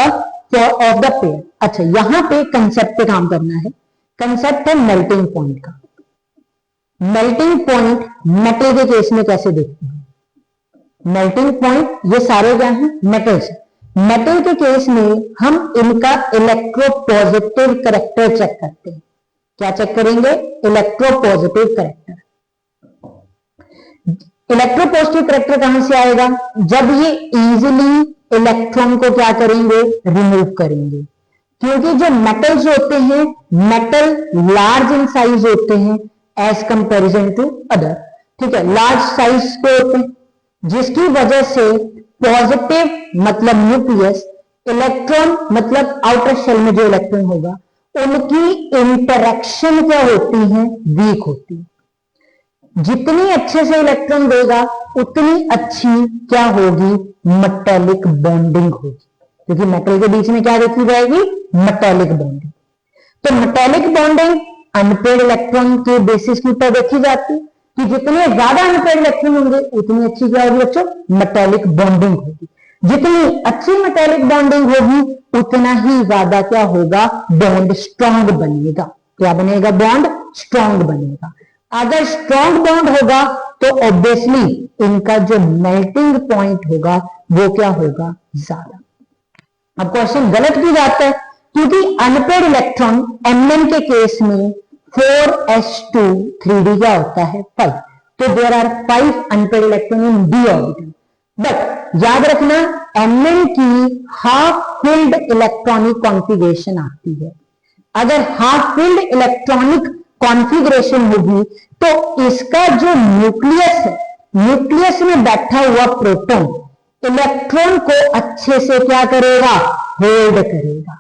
pair. अच्छा यहां पे कंसेप्ट पे काम करना है, कंसेप्ट है मेल्टिंग पॉइंट का। मेल्टिंग पॉइंट मेटल के केस में कैसे देखते हैं, मेल्टिंग पॉइंट ये सारे क्या हैं मेटल्स। मेटल के केस में हम इनका इलेक्ट्रोपॉजिटिव कैरेक्टर चेक करते हैं। क्या चेक करेंगे, इलेक्ट्रोपॉजिटिव कैरेक्टर। इलेक्ट्रोपॉजिटिव करैक्टर कहां से आएगा? जब ये इजीली इलेक्ट्रॉन को क्या करेंगे? रिमूव करेंगे। क्योंकि जो मेटल्स होते हैं, मेटल लार्ज इन साइज होते हैं एज कंपैरिजन टू अदर। ठीक है, लार्ज साइज के होते हैं, जिसकी वजह से पॉजिटिव मतलब न्यूक्लियस, इलेक्ट्रॉन मतलब आउटर शेल में जो इलेक्ट्रॉन होगा, उनकी इंटरेक्शन क्या होती है? वीक होती है। जितनी अच्छे से इलेक्ट्रॉन देगा उतनी अच्छी क्या होगी? मेटेलिक बॉन्डिंग होगी, क्योंकि मेटल के बीच में क्या देखी जाएगी? Metallic bonding. तो मेटेलिक बॉन्डिंग अनपेड इलेक्ट्रॉन के बेसिस के ऊपर देखी जाती है कि जितने ज्यादा अनपेड इलेक्ट्रॉन होंगे उतनी अच्छी क्या होगी बच्चों? मेटेलिक बॉन्डिंग होगी। जितनी अच्छी मेटेलिक बॉन्डिंग होगी उतना ही ज्यादा क्या होगा? बॉन्ड स्ट्रांग बनेगा। क्या बनेगा? बॉन्ड स्ट्रांग बनेगा। अगर स्ट्रांग बॉन्ड होगा तो ऑब्वियसली इनका जो मेल्टिंग पॉइंट होगा वो क्या होगा? ज्यादा। अब क्वेश्चन गलत क्यों जाता है? क्योंकि अनपेड इलेक्ट्रॉन Mn के केस में 4s2 3d क्या होता है? 5। तो there are 5 unpaired electron in d orbital. But याद रखना Mn की हाफ फिल्ड इलेक्ट्रॉनिक कॉन्फ़िगरेशन आती है। अगर हाफ फिल्ड इलेक्ट्रॉनिक कॉन्फ़िगरेशन होगी तो इसका जो न्यूक्लियस है, न्यूक्लियस में बैठा हुआ प्रोटॉन इलेक्ट्रॉन को अच्छे से क्या करेगा? होल्ड करेगा।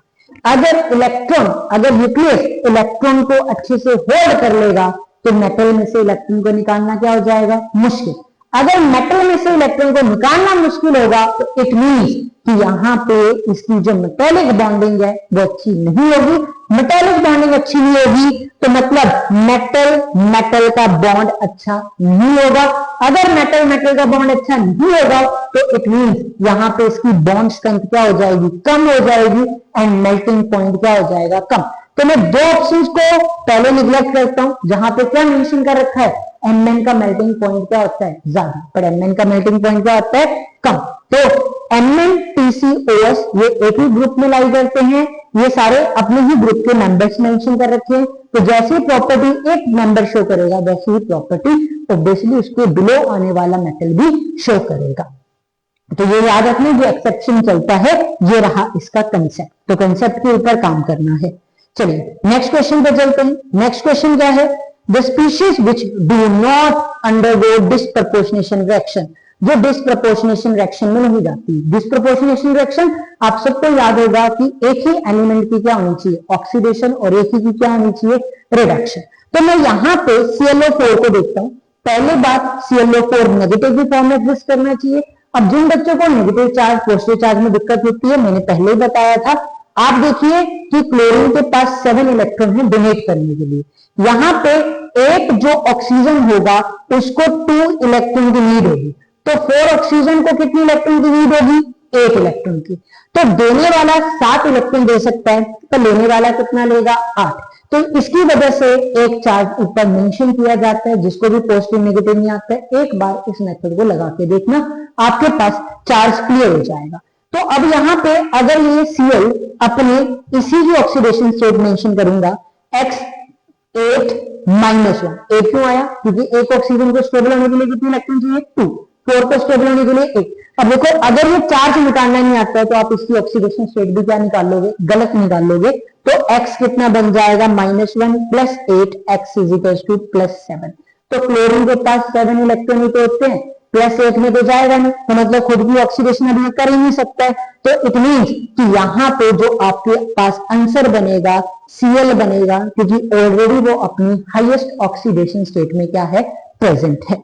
अगर न्यूक्लियस इलेक्ट्रॉन को अच्छे से होल्ड कर लेगा तो मेटल में से इलेक्ट्रॉन को निकालना क्या हो जाएगा? मुश्किल। अगर मेटल में से इलेक्ट्रॉन को निकालना मुश्किल होगा तो इट मीन्स कि यहां पे इसकी जो मेटेलिक बॉन्डिंग है वो अच्छी नहीं होगी। मेटेलिक बॉन्डिंग अच्छी नहीं होगी तो मतलब मेटल मेटल का बॉन्ड अच्छा नहीं होगा। अगर मेटल मेटल का बॉन्ड अच्छा नहीं होगा तो इट मीन्स यहां पे इसकी बॉन्ड स्ट्रेंथ क्या हो जाएगी? कम हो जाएगी एंड मेल्टिंग पॉइंट क्या हो जाएगा? कम। तो मैं दो ऑप्शंस को पहले निग्लेक्ट करता हूं, जहां पे क्या मेंशन कर रखा है? Mn का मेल्टिंग पॉइंट क्या होता है? ज्यादा। पर Mn का मेल्टिंग पॉइंट क्या होता है? कम। तो Mn TCOS ये एक ही ग्रुप में लाई करते हैं, ये सारे अपने ही ग्रुप के मेंबर्स मेंशन कर रखे हैं। तो जैसी प्रॉपर्टी एक मेंबर शो करेगा वैसी ही प्रॉपर्टी ऑब्वियसली उसके बिलो आने वाला मेटल भी शो करेगा। तो ये याद रखना, जो एक्सेप्शन चलता है ये रहा इसका कंसेप्ट। तो कंसेप्ट के ऊपर काम करना है। चलिए नेक्स्ट क्वेश्चन पे चलते हैं। नेक्स्ट क्वेश्चन क्या है? The species which do not undergo disproportionation reaction, जो डिस्प्रपोर्शनेशन रिएक्शन में नहीं जाती। डिस्प्रपोर्शनेशन रिएक्शन आप सबको याद होगा कि एक ही एलिमेंट की क्या होनी चाहिए? ऑक्सीडेशन, और एक ही की क्या होनी चाहिए? रिडक्शन। तो मैं यहां पे ClO4 को देखता हूं। पहली बात, ClO4 नेगेटिव फॉर्म में एग्जिस्ट करना चाहिए। अब जिन बच्चों को नेगेटिव चार्ज, पॉजिटिव चार्ज में दिक्कत होती है, मैंने पहले ही बताया था। आप देखिए कि क्लोरीन के पास 7 इलेक्ट्रॉन है डोनेट करने के लिए। यहां पे एक जो ऑक्सीजन होगा उसको 2 इलेक्ट्रॉन की नीड होगी। तो 4 ऑक्सीजन को कितनी इलेक्ट्रॉन की नीड होगी? 8 इलेक्ट्रॉन की। तो देने वाला 7 इलेक्ट्रॉन दे सकता है, तो लेने वाला कितना लेगा? 8। तो इसकी वजह से एक चार्ज ऊपर मेंशन किया जाता है, जिसको भी पॉजिटिव नेगेटिव नहीं आता है। एक बार इस मेथड को लगा के देखना, आपके पास चार्ज क्लियर हो जाएगा। तो अब यहां पे अगर ये Cl अपने इसी की ऑक्सीडेशन स्टेट मेंशन करूंगा, X8 -1। 8 क्यों आया? क्योंकि एक ऑक्सीजन को स्टेबल होने के लिए कितने इलेक्ट्रॉन चाहिए? 2। 4 को स्टेबल होने के लिए 1। अब देखो, अगर ये चार्ज निकालना नहीं आता है तो आप इसकी ऑक्सीडेशन स्टेट भी क्या निकाल लोगे? गलत निकाल लोगे। तो x कितना बन जाएगा? -1 + 8, x = +7। तो क्लोरीन के पास 7 इलेक्ट्रॉन ही तो होते हैं, +1 में तो जाएगा नहीं, तो मतलब खुद की ऑक्सीडेशन अभी कर ही नहीं सकता है। तो इट मीन्स कि यहां पे जो आपके पास आंसर बनेगा Cl बनेगा, क्योंकि ऑलरेडी वो अपनी हाईएस्ट ऑक्सीडेशन स्टेट में क्या है? प्रेजेंट है।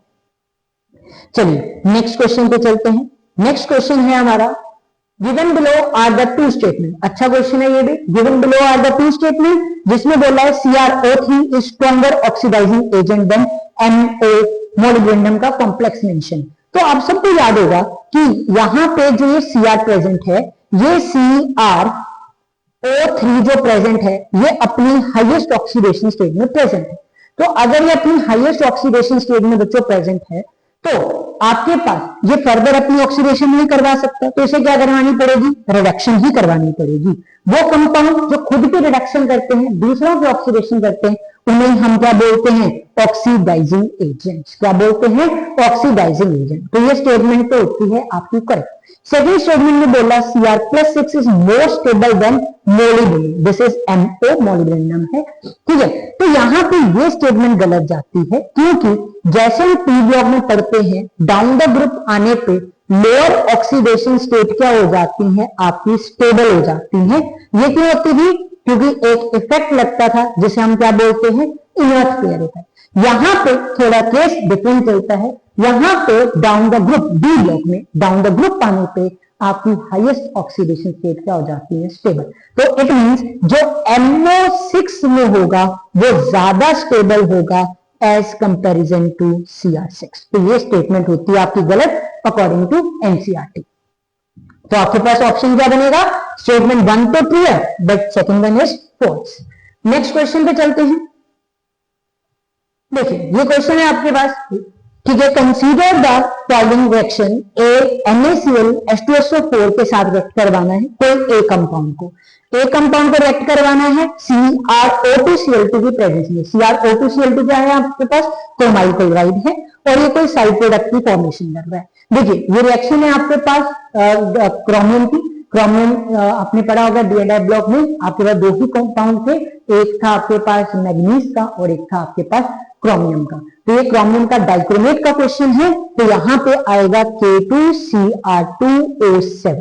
चलिए नेक्स्ट क्वेश्चन पे चलते हैं। नेक्स्ट क्वेश्चन है हमारा, given below are the 2 statement. अच्छा क्वेश्चन है ये भी। Given below are the 2 statement, जिसमें बोला है CrO3 is stronger oxidising agent than Na molybdenum का कॉम्प्लेक्स मेंशन। तो आप सबको याद होगा कि यहां पे जो ये Cr प्रेजेंट है, ये CrO3 जो प्रेजेंट है ये अपनी हाईएस्ट ऑक्सीडेशन स्टेट में प्रेजेंट है। तो अगर ये अपनी हाईएस्ट ऑक्सीडेशन स्टेट में बच्चों प्रेजेंट है तो आपके पास ये फर्दर अपनी ऑक्सीडेशन नहीं करवा सकता, तो इसे क्या करवानी पड़ेगी? रिडक्शन ही करवानी पड़ेगी। वो कंपाउंड जो खुद की रिडक्शन करते हैं, दूसरों की ऑक्सीडेशन करते हैं, उन्हें हम क्या बोलते हैं, ऑक्सीडाइजिंग एजेंट्स। क्या बोलते हैं, ऑक्सीडाइजिंग एजेंट। तो ये स्टेटमेंट तो होती है आपकी करेक्ट। सेकेंड स्टेटमेंट में बोला Cr+6 is more stable then molybdenum, this is MO, molybdenum है, ठीक है। तो यहाँ पे ये स्टेटमेंट गलत जाती है, क्योंकि जैसे हम पी ब्लॉक में पढ़ते हैं, डाउन द ग्रुप आने पे लोअर ऑक्सीडेशन स्टेट क्या हो जाती है, आपकी स्टेबल हो जाती है। ये क्यों होती थी, क्योंकि एक इफेक्ट लगता था जिसे हम क्या बोलते हैं, इनवर्स पेयर इफेक्ट। यहां पे थोड़ा केस डिफरेंट चलता है। यहां पे down the group, D block में डाउन द ग्रुप आने पे आपकी हाईएस्ट ऑक्सीडेशन स्टेट क्या हो जाती है, स्टेबल। तो इट मींस जो MO6 में होगा वो ज्यादा स्टेबल होगा एज कंपैरिजन टू Cr6। तो ये स्टेटमेंट होती है आपकी गलत अकॉर्डिंग टू एनसीईआरटी। तो आपके पास ऑप्शन क्या बनेगा, स्टेटमेंट 1 तो ट्रू है but second one is false. Next question पे चलते हैं। देखिए ये क्वेश्चन है आपके पास, ठीक है। Consider the following reaction, NaCl H2SO4 के साथ रिएक्ट करवाना है कोई ए कंपाउंड को। ए कंपाउंड को रिएक्ट करवाना है CrO2Cl2 की प्रेजेंस में। CrO2Cl2 क्या है आपके पास, क्रोमाइल क्लोराइड है, और ये कोई साइड प्रोडक्ट की फॉर्मेशन कर रहा है। देखिए ये रिएक्शन है आपके पास क्रोमियम की। क्रोमियम आपने पढ़ा होगा डीएनए ब्लॉक में, आपके पास दो ही कंपाउंड थे, एक था आपके पास मैग्नीज का और एक था आपके पास क्रोमियम का। तो ये क्रोमियम का डाइक्रोमेट का क्वेश्चन है, तो यहां पे आएगा K2Cr2O7,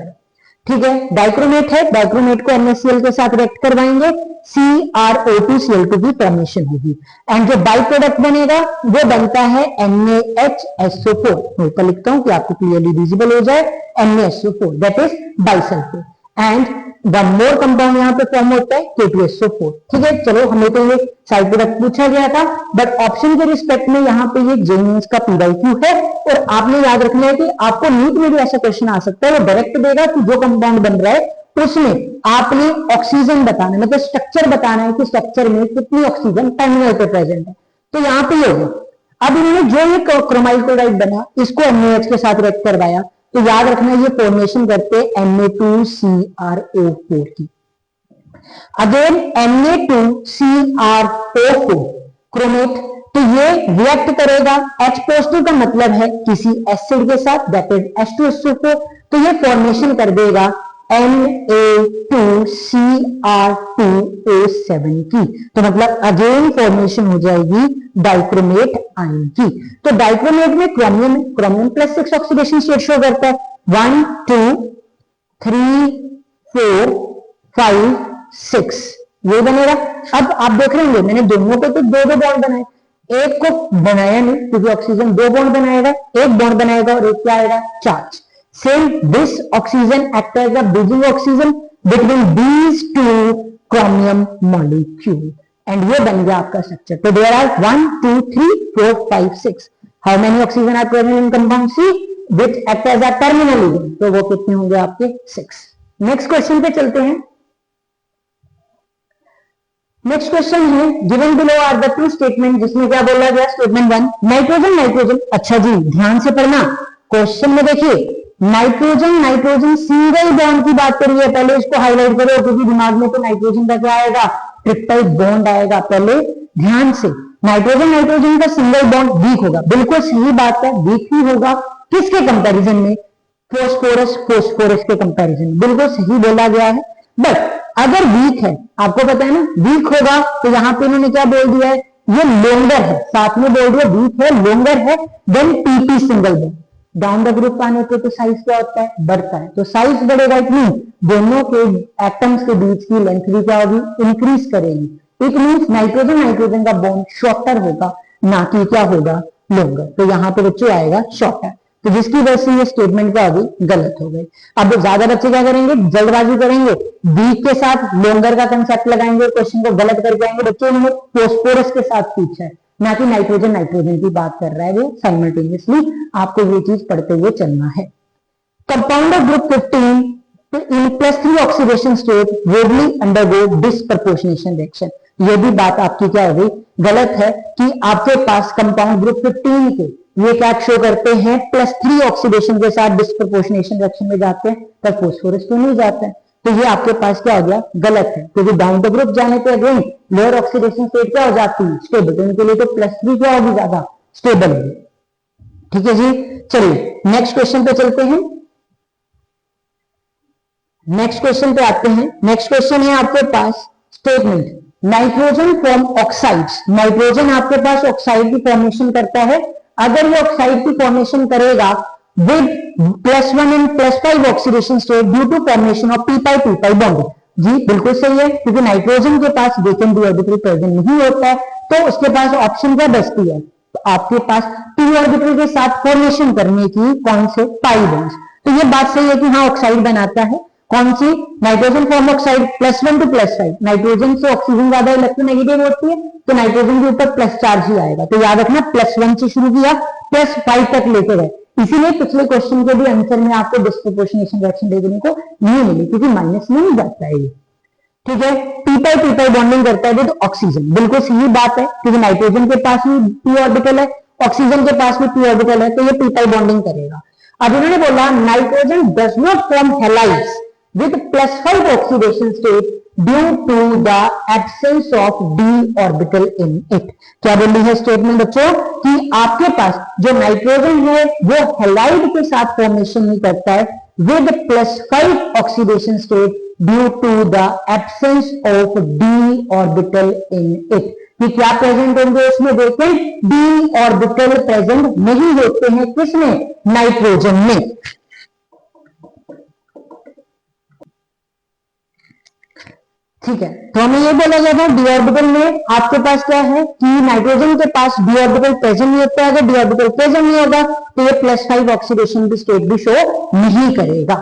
ठीक है। डाइक्रोमेट है, डाइक्रोमेट को NaCl के साथ रिएक्ट करवाएंगे, CrO2Cl2 की फॉर्मेशन होगी, एंड जो बाई प्रोडक्ट बनेगा वो बनता है NaHSO4। मैं ऊपर लिखता हूं कि आपको क्लियरली विजिबल हो जाए, NaSO4 that is bisulphate, and one more compound यहाँ पे फॉर्म होता है K2SO4, ठीक है। चलो हमें तो ये साइड प्रोडक्ट पूछा गया था, बट ऑप्शन के रिस्पेक्ट में यहाँ पे ये जेईई का PYQ है, और आपने याद रखना है कि आपको नीट में भी ऐसा क्वेश्चन आ सकता है, वो डायरेक्ट देगा कि जो कंपाउंड बन रहा है उसमें आपने ऑक्सीजन बताना है, मतलब स्ट्रक्चर बताना है कि स्ट्रक्चर में कितनी ऑक्सीजन टर्मिनल पे प्रेजेंट है। तो यहाँ पे ये हो, अब इन्होंने जो ये क्रोमाइल क्लोराइड बना इसको NaH के साथ रिएक्ट करवाया, तो याद रखना ये फॉर्मेशन करते Na2CrO4 की। अगेन Na2CrO4 क्रोमेट, तो ये रिएक्ट करेगा H पॉजिटिव का मतलब है किसी एसिड के साथ, दैट इज H2SO4, तो ये फॉर्मेशन कर देगा Na2Cr2O7 की। तो मतलब अगेन फॉर्मेशन हो जाएगी डाइक्रोमेट आयन की। तो डाइक्रोमेट में क्रोमियम +6 ऑक्सीडेशन स्टेट शो करता है, 1 2 3 4 5 6 ये बनेगा। अब आप देख रहे होंगे मैंने दोनों पे तो दो बॉन्ड बनाए, एक को बनाया नहीं क्योंकि ऑक्सीजन 2 बॉन्ड बनाएगा, एक बॉन्ड बनाएगा और एक क्या आएगा, charge. Same, this oxygen acts as a bridging oxygen between these two chromium molecule, and ये बन गया आपका स्ट्रक्चर। तो there are 1 2 3 4 5 6। How many oxygen are present in compound C which act as a terminal ligand? तो वो कितने होंगे आपके 6। नेक्स्ट क्वेश्चन पे चलते हैं। नेक्स्ट क्वेश्चन है given below are the two statement, जिसमें क्या बोला गया, स्टेटमेंट 1 नाइट्रोजन। अच्छा जी ध्यान से पढ़ना, क्वेश्चन में देखिए नाइट्रोजन सिंगल बॉन्ड की बात करिए, पहले इसको हाईलाइट करो क्योंकि दिमाग में तो नाइट्रोजन का क्या आएगा, ट्रिपल बॉन्ड आएगा। पहले ध्यान से, नाइट्रोजन का सिंगल बॉन्ड वीक होगा, बिल्कुल सही बात है, वीक ही होगा। किसके कंपैरिजन में, फोस्फोरस के कंपैरिजन, बिल्कुल सही बोला गया है। बट अगर वीक है, आपको पता है ना वीक होगा, तो यहां पे इन्होंने क्या बोल दिया है, ये लोंगर है, साथ में बोल दिया वीक है, लोंगर है than PP single bond. Down the group आने पे तो साइज क्या होता है, बढ़ता है, तो साइज बढ़ेगा, इट मीन दोनों के एटम्स के बीच की लेंथ भी क्या होगी, इंक्रीज करेगी। इट मीन नाइट्रोजन का बॉन्ड शॉर्टर होगा, ना कि क्या होगा, लॉन्गर। तो यहां पे बच्चे आएगा शॉर्टर, तो जिसकी वजह से ये स्टेटमेंट क्या होगी, गलत हो गई। अब ज्यादा बच्चे क्या करेंगे, जल्दबाजी करेंगे, वीक के साथ लॉन्गर का कंसेप्ट लगाएंगे, क्वेश्चन को गलत करके आएंगे। बच्चे उन्होंने फोस्फोरस के साथ पूछा है, ना कि नाइट्रोजन की बात कर रहा है वो साइमल्टेनियसली, आपको ये चीज पढ़ते हुए चलना है। Compound of group 15 in +3 oxidation state readily undergo disproportionation reaction. ये भी बात आपकी क्या हो गई, गलत है कि आपके पास कंपाउंड ग्रुप 15 के ये क्या शो करते हैं, +3 ऑक्सीडेशन के साथ डिस्प्रपोर्शनेशन रिएक्शन में जाते हैं, तब फोस्फोरस तो नहीं जाता है। तो ये आपके पास क्या हो गया, गलत है, क्योंकि डाउन द ग्रुप जाने पे अगेन लोअर ऑक्सीडेशन स्टेट क्या हो जाती है, स्टेबल। तो इनके लिए तो +3 क्या होगी, ज्यादा स्टेबल है। ठीक है जी, चलिए नेक्स्ट क्वेश्चन पे चलते हैं। नेक्स्ट क्वेश्चन पे आते हैं। नेक्स्ट क्वेश्चन है आपके पास statement nitrogen form oxides. Nitrogen आपके पास ऑक्साइड की फॉर्मेशन करता है। अगर ये ऑक्साइड की फॉर्मेशन करेगा with +1 and +5 oxidation state due to formation of p-p bond. जी बिल्कुल सही है, क्योंकि नाइट्रोजन के पास वेकेंट d ऑर्बिटल प्रेजेंट नहीं होता है, तो उसके पास ऑप्शन क्या बचती है, तो आपके पास p ऑर्बिटल के साथ फॉर्मेशन करने की कौन से, पाई बॉन्ड्स। तो ये बात सही है कि हाँ ऑक्साइड बनाता है। कौन सी, nitrogen form oxide +1 to +5। Nitrogen से ऑक्सीजन ज्यादा इलेक्ट्रोनेगेटिव होती है, तो नाइट्रोजन के ऊपर प्लस चार्ज ही आएगा। तो याद रखना +1 से शुरू किया +5 तक लेके गए। इसीलिए पिछले क्वेश्चन के भी आंसर में आपको डिस्प्रोपोर्शनेशन रिएक्शन देखने को नहीं मिली, क्योंकि माइनस में नहीं जाता है ये। ठीक है, p-p बॉन्डिंग करता है विद ऑक्सीजन, बिल्कुल सही बात है, क्योंकि नाइट्रोजन के पास भी p ऑर्बिटल है, ऑक्सीजन के पास भी p ऑर्बिटल है, तो ये p-p बॉन्डिंग करेगा। अब इन्होंने बोला nitrogen does not form halides with +5 oxidation state due to the absence of d orbital in it। क्या बोल रही है स्टेटमेंट बच्चों, कि आपके पास जो नाइट्रोजन है वो हैलाइड के साथ फॉर्मेशन नहीं करता है with +5 oxidation state due to the absence of d orbital in it। कि क्या प्रेजेंट होंगे उसमें, देखें d ऑर्बिटल प्रेजेंट नहीं होते हैं, किसमें, नाइट्रोजन में। ठीक है, तो हमें ये बोला जाता है डी ऑर्बिटल में आपके पास क्या है कि नाइट्रोजन के पास डी ऑर्बिटल प्रेजेंट नहीं होता है। अगर डी ऑर्बिटल प्रेजेंट नहीं होगा तो ये +5 ऑक्सीडेशन की स्टेट भी शो नहीं करेगा।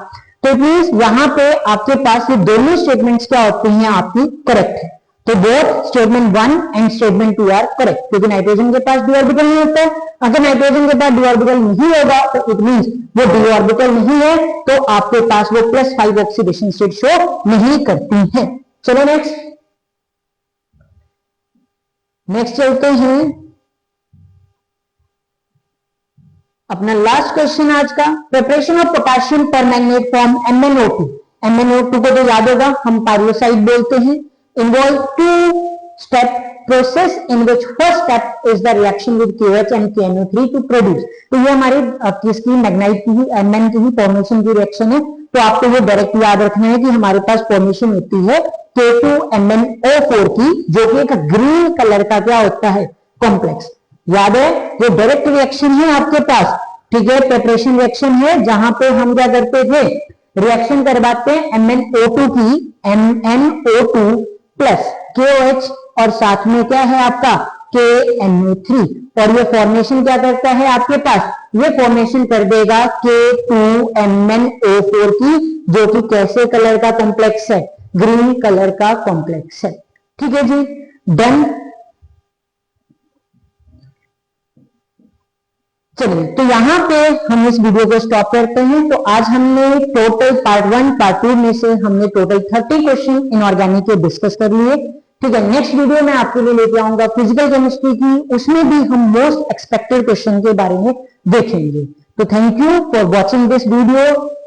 तो मींस यहां पे आपके पास ये दोनों स्टेटमेंट्स क्या होती हैं, आपकी करेक्ट है। तो both statement 1 and statement 2 are correct, क्योंकि नाइट्रोजन के पास डी ऑर्बिटल नहीं होता है। अगर नाइट्रोजन के पास डी ऑर्बिटल नहीं होगा तो इट मींस वो डी ऑर्बिटल नहीं है, तो आपके पास वो +5 ऑक्सीडेशन स्टेट शो नहीं करती है। चलो नेक्स्ट चलते हैं अपना लास्ट क्वेश्चन आज का, preparation of potassium permanganate from MnO2। MnO2 को तो याद होगा हम पायरोसाइड बोलते हैं। Involve 2 step process in which first step is the reaction with KOH and KNO3 to produce. तो ये हमारी किसकी, मैग्नाइट की ही, Mn की ही फॉर्मेशन की रिएक्शन है। तो आपको ये डायरेक्ट याद रखना है कि हमारे पास फॉर्मेशन होती है K2MnO4 की, जो कि एक ग्रीन कलर का क्या होता है, कॉम्प्लेक्स। याद है, ये डायरेक्ट रिएक्शन है आपके पास। ठीक है, प्रिपरेशन रिएक्शन है, जहां पे हम क्या करते थे, रिएक्शन करवाते हैं MnO2 की, MnO2 प्लस KOH और साथ में क्या है आपका KNO3, और ये फॉर्मेशन क्या करता है आपके पास, ये फॉर्मेशन कर देगा K2MnO4 की, जो कि कैसे कलर का कॉम्प्लेक्स है, ग्रीन कलर का कॉम्प्लेक्स है। ठीक है जी, डन। चलिए, तो यहां पे हम इस वीडियो को स्टॉप करते हैं। तो आज हमने टोटल पार्ट 1 पार्ट 2 में से हमने टोटल 30 क्वेश्चन इनऑर्गेनिक के डिस्कस कर लिए। ठीक है, नेक्स्ट वीडियो में आपके लिए लेके आऊंगा फिजिकल केमिस्ट्री की, उसमें भी हम मोस्ट एक्सपेक्टेड क्वेश्चन के बारे में देखेंगे। तो thank you for watching this video.